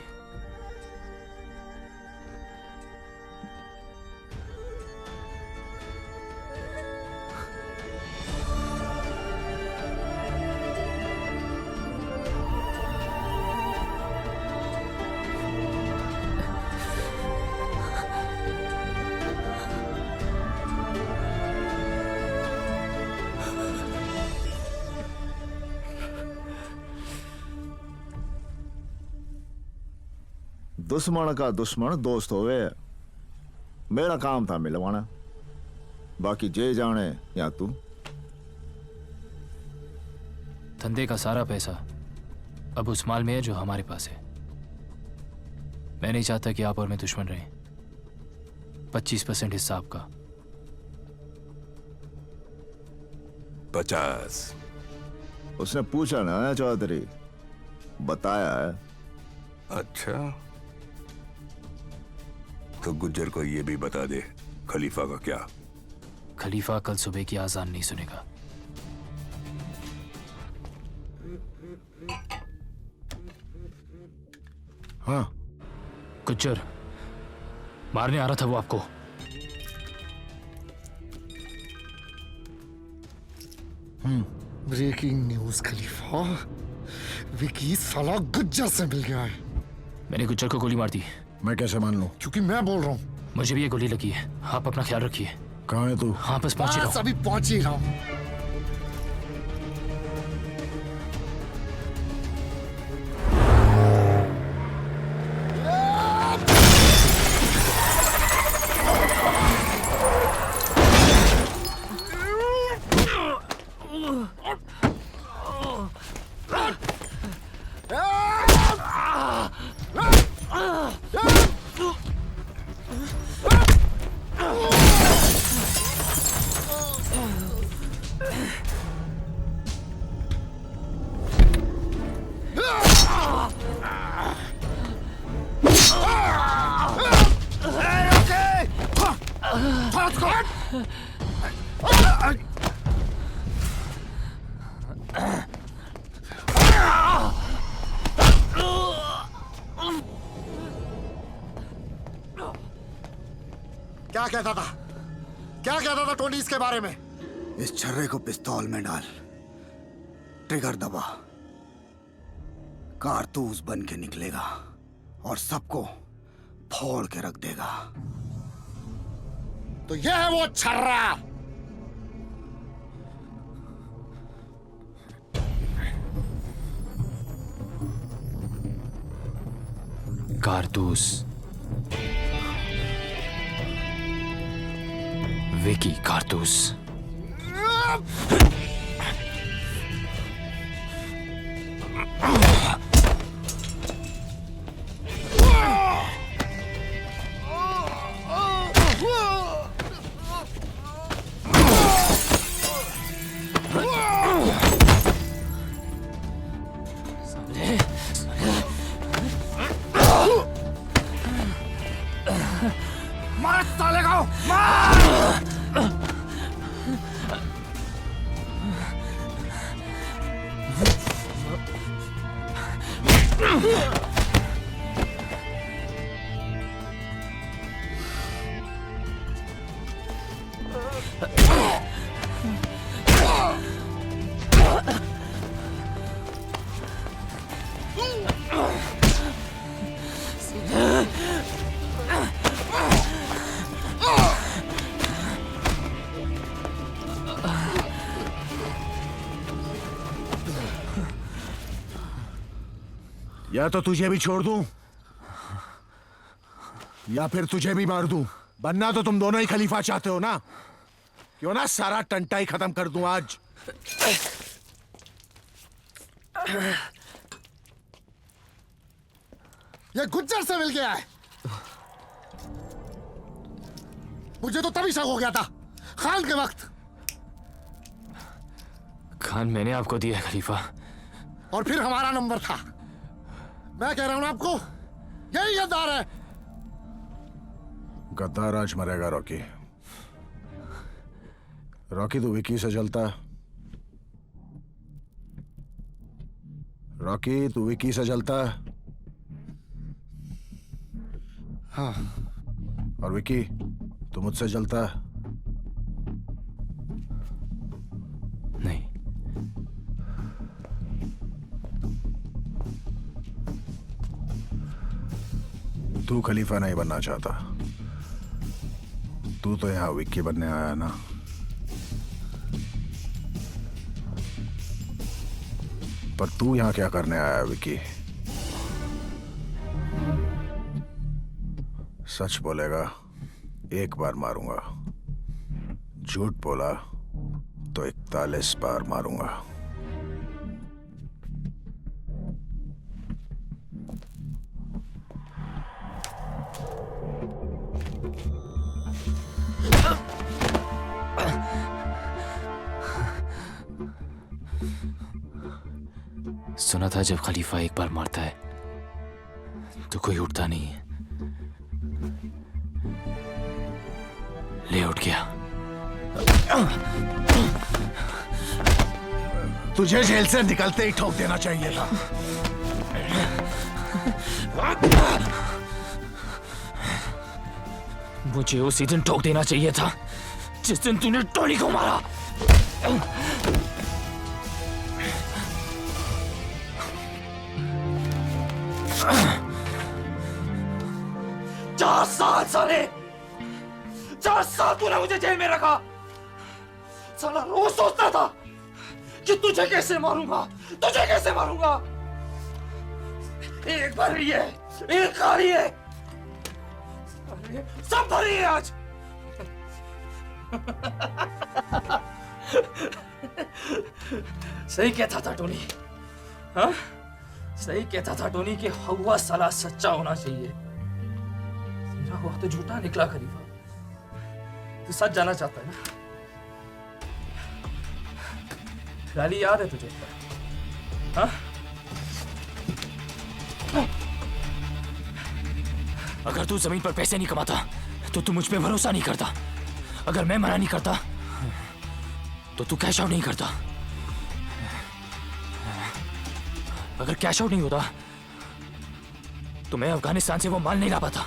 दुश्मन का दुश्मन दोस्त होवे। मेरा काम था मिलवाना, बाकी जे जाने या तू। धंधे का सारा पैसा अब उस माल में है जो हमारे पास है। मैं नहीं चाहता कि आप और मैं दुश्मन रहें। 25% हिस्सा आपका। 50। उसने पूछा ना चौधरी, बताया है। अच्छा, तो गुज्जर को ये भी बता दे खलीफा का क्या। खलीफा कल सुबह की आजान नहीं सुनेगा। हाँ गुज्जर मारने आ रहा था वो आपको। ब्रेकिंग न्यूज खलीफा, विकी साला गुज्जर से मिल गया है। मैंने गुज्जर को गोली मार दी। मैं कैसे मान लूं? क्योंकि मैं बोल रहा हूँ। मुझे भी ये गोली लगी है। आप अपना ख्याल रखिए। कहाँ है तू? हाँ बस पहुंच ही रहा हूं। अभी पहुंच ही रहा हूँ। क्या कहता था? क्या कहता था टोनी इसके बारे में? इस छर्रे को पिस्तौल में डाल, ट्रिगर दबा, कारतूस बन के निकलेगा और सबको फोड़ के रख देगा। तो यह है वो छर्रा। कारतूस। विकी कारतूस। मार साले को, मार! या तो तुझे भी छोड़ दूं या फिर तुझे भी मार दूं। बनना तो तुम दोनों ही खलीफा चाहते हो ना? क्यों ना सारा टंटा ही खत्म कर दूं आज। ये गुज्जर से मिल गया है। मुझे तो तभी शक हो गया था, खान के वक्त। खान मैंने आपको दिया है खलीफा। और फिर हमारा नंबर था। मैं कह रहा हूं ना आपको, यही गद्दार है। गद्दार आज मरेगा रॉकी। रॉकी तो विकी से जलता। रॉकी तू विकी से जलता। हाँ। और विकी तू मुझसे जलता। नहीं। तू खलीफा नहीं बनना चाहता। तू तो यहां विक्की बनने आया ना। पर तू यहां क्या करने आया विक्की? सच बोलेगा 1 बार मारूंगा, झूठ बोला तो 41 बार मारूंगा। सुना था जब खलीफा एक बार मारता है तो कोई उठता नहीं है। ले उठ गया। तुझे जेल से निकलते ही ठोक देना चाहिए था। मुझे उसी दिन ठोक देना चाहिए था जिस दिन तूने टोनी को मारा। चार साल साले, 4 साल तूने मुझे जेल में रखा। साला रोज सोचता था कि तुझे कैसे मारूंगा, तुझे कैसे मारूंगा। एक भरी है, एक खाली है, सब भरी है आज। सही कहता था टोनी, हाँ? सही कहता था टोनी कि हवा साला सच्चा होना चाहिए। तेरा हुआ तो झूठा निकला खलीफा। तू सच जाना चाहता है ना? रैली याद है तुझे? हाँ? अगर तू जमीन पर पैसे नहीं कमाता तो तू मुझ पे भरोसा नहीं करता। अगर मैं मना नहीं करता तो तू कैश आउट नहीं करता। अगर कैश आउट नहीं होता तो मैं अफगानिस्तान से वो माल नहीं ला पाता।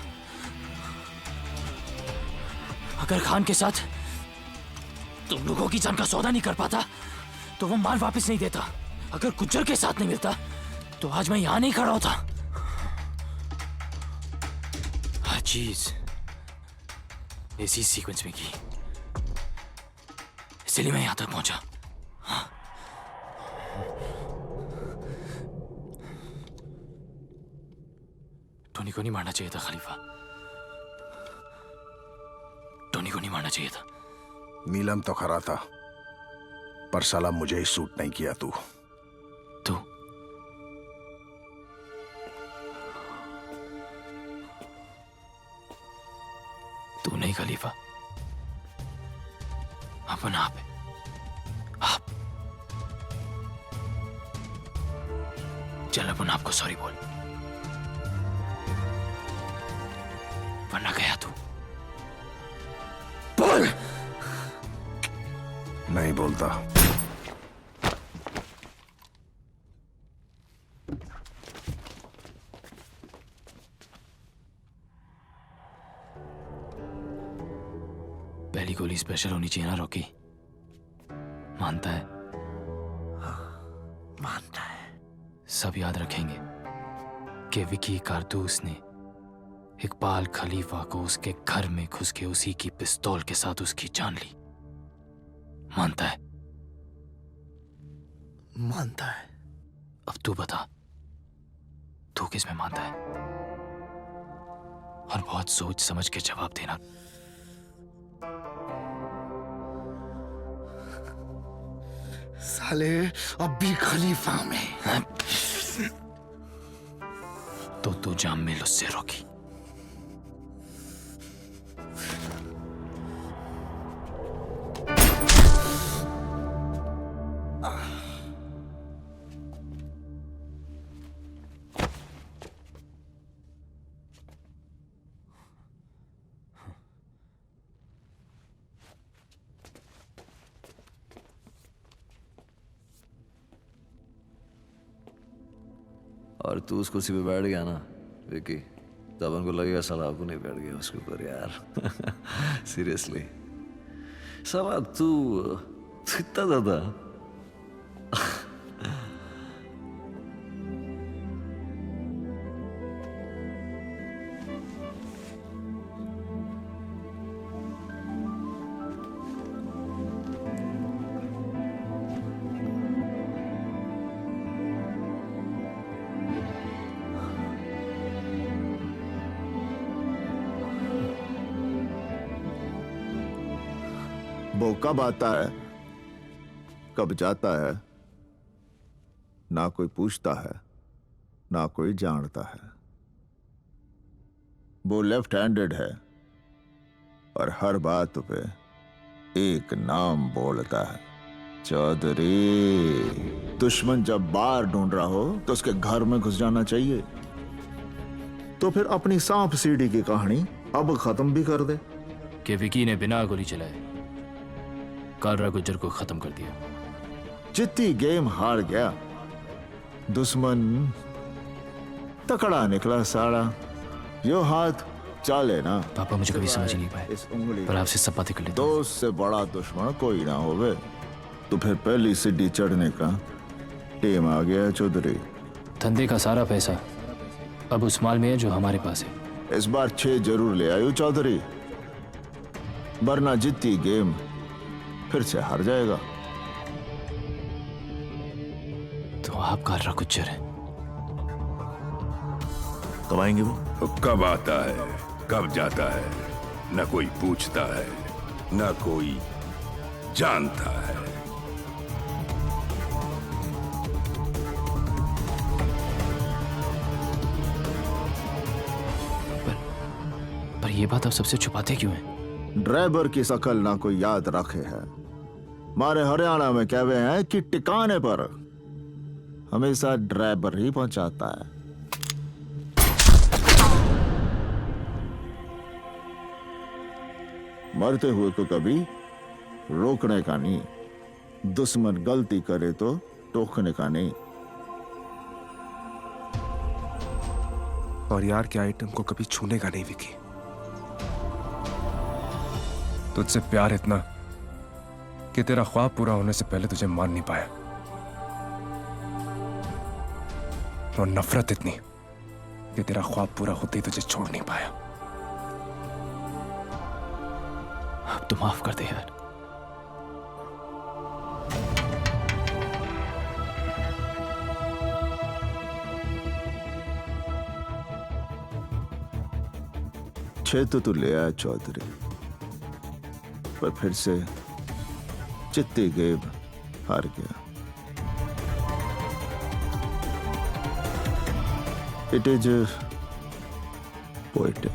अगर खान के साथ तुम लोगों की जान का सौदा नहीं कर पाता तो वो माल वापस नहीं देता। अगर गुज्जर के साथ नहीं मिलता तो आज मैं यहां नहीं खड़ा होता। हर चीज इसी सीक्वेंस में की, इसलिए मैं यहां तक पहुंचा। टोनी को नहीं मारना चाहिए था खलीफा, टोनी को नहीं मारना चाहिए था। नीलम तो खरा था पर साला मुझे ही सूट नहीं किया तू। तू नहीं खलीफा, अपन आप है। आप चल अपन आपको सॉरी बोल, वरना गया तू। बोल। नहीं बोलता। पहली गोली स्पेशल होनी चाहिए ना रॉकी? मानता है? मानता है। सब याद रखेंगे कि विकी कारतूस ने इकबाल खलीफा को उसके घर में घुस के उसी की पिस्तौल के साथ उसकी जान ली। मानता है? मानता है। अब तू बता, तू किस में मानता है? और बहुत सोच समझ के जवाब देना। साले अब भी खलीफा में। तो तू जाम में उससे रोकी। और तू उस कुर्सी पे बैठ गया ना विकी, तब उनको लगेगा साला आपको नहीं बैठ गया उसके ऊपर यार। सीरियसली साला तू इतना ज्यादा वो कब आता है, कब जाता है, ना कोई पूछता है, ना कोई जानता है। वो लेफ्ट हैंडेड है और हर बात पे एक नाम बोलता है, चौधरी। दुश्मन जब बाहर ढूंढ रहा हो तो उसके घर में घुस जाना चाहिए। तो फिर अपनी सांप सीढ़ी की कहानी अब खत्म भी कर दे कि विकी ने बिना गोली चलाए कालरा गुज्जर को खत्म कर दिया। जितनी गेम हार गया, दुश्मन तकड़ा निकला साड़ा। यो हाथ चाले ना। पापा मुझे कभी समझ ही नहीं पाए, इस उंगली पर आपसे सब बातें कर लेता हूं। दोस्त से बड़ा दुश्मन कोई ना होवे। तो फिर पहली सीढ़ी चढ़ने का टेम आ गया चौधरी। धंधे का सारा पैसा अब उस माल में है जो हमारे पास है। इस बार 6 जरूर ले आयो चौधरी, वरना जीती गेम फिर से हार जाएगा। तो आप कालरा गुज्जर हैं। कब आएंगे वो? तो कब आता है, कब जाता है, न कोई पूछता है, न कोई जानता है। पर ये बात आप सबसे छुपाते क्यों हैं? ड्राइवर की शकल ना कोई याद रखे है। हमारे हरियाणा में कहते हैं कि टिकाने पर हमेशा ड्राइवर ही पहुंचाता है। मरते हुए को कभी रोकने का नहीं, दुश्मन गलती करे तो टोकने का नहीं। और यार के आइटम को कभी छूने का नहीं विकी। तुझसे प्यार इतना कि तेरा ख्वाब पूरा होने से पहले तुझे मान नहीं पाया, और नफरत इतनी कि तेरा ख्वाब पूरा होते ही तुझे छोड़ नहीं पाया। अब तो माफ कर दे यार। छह तो तू ले आया चौधरी, पर फिर से चित्ती गेम हार गया। It is poetic.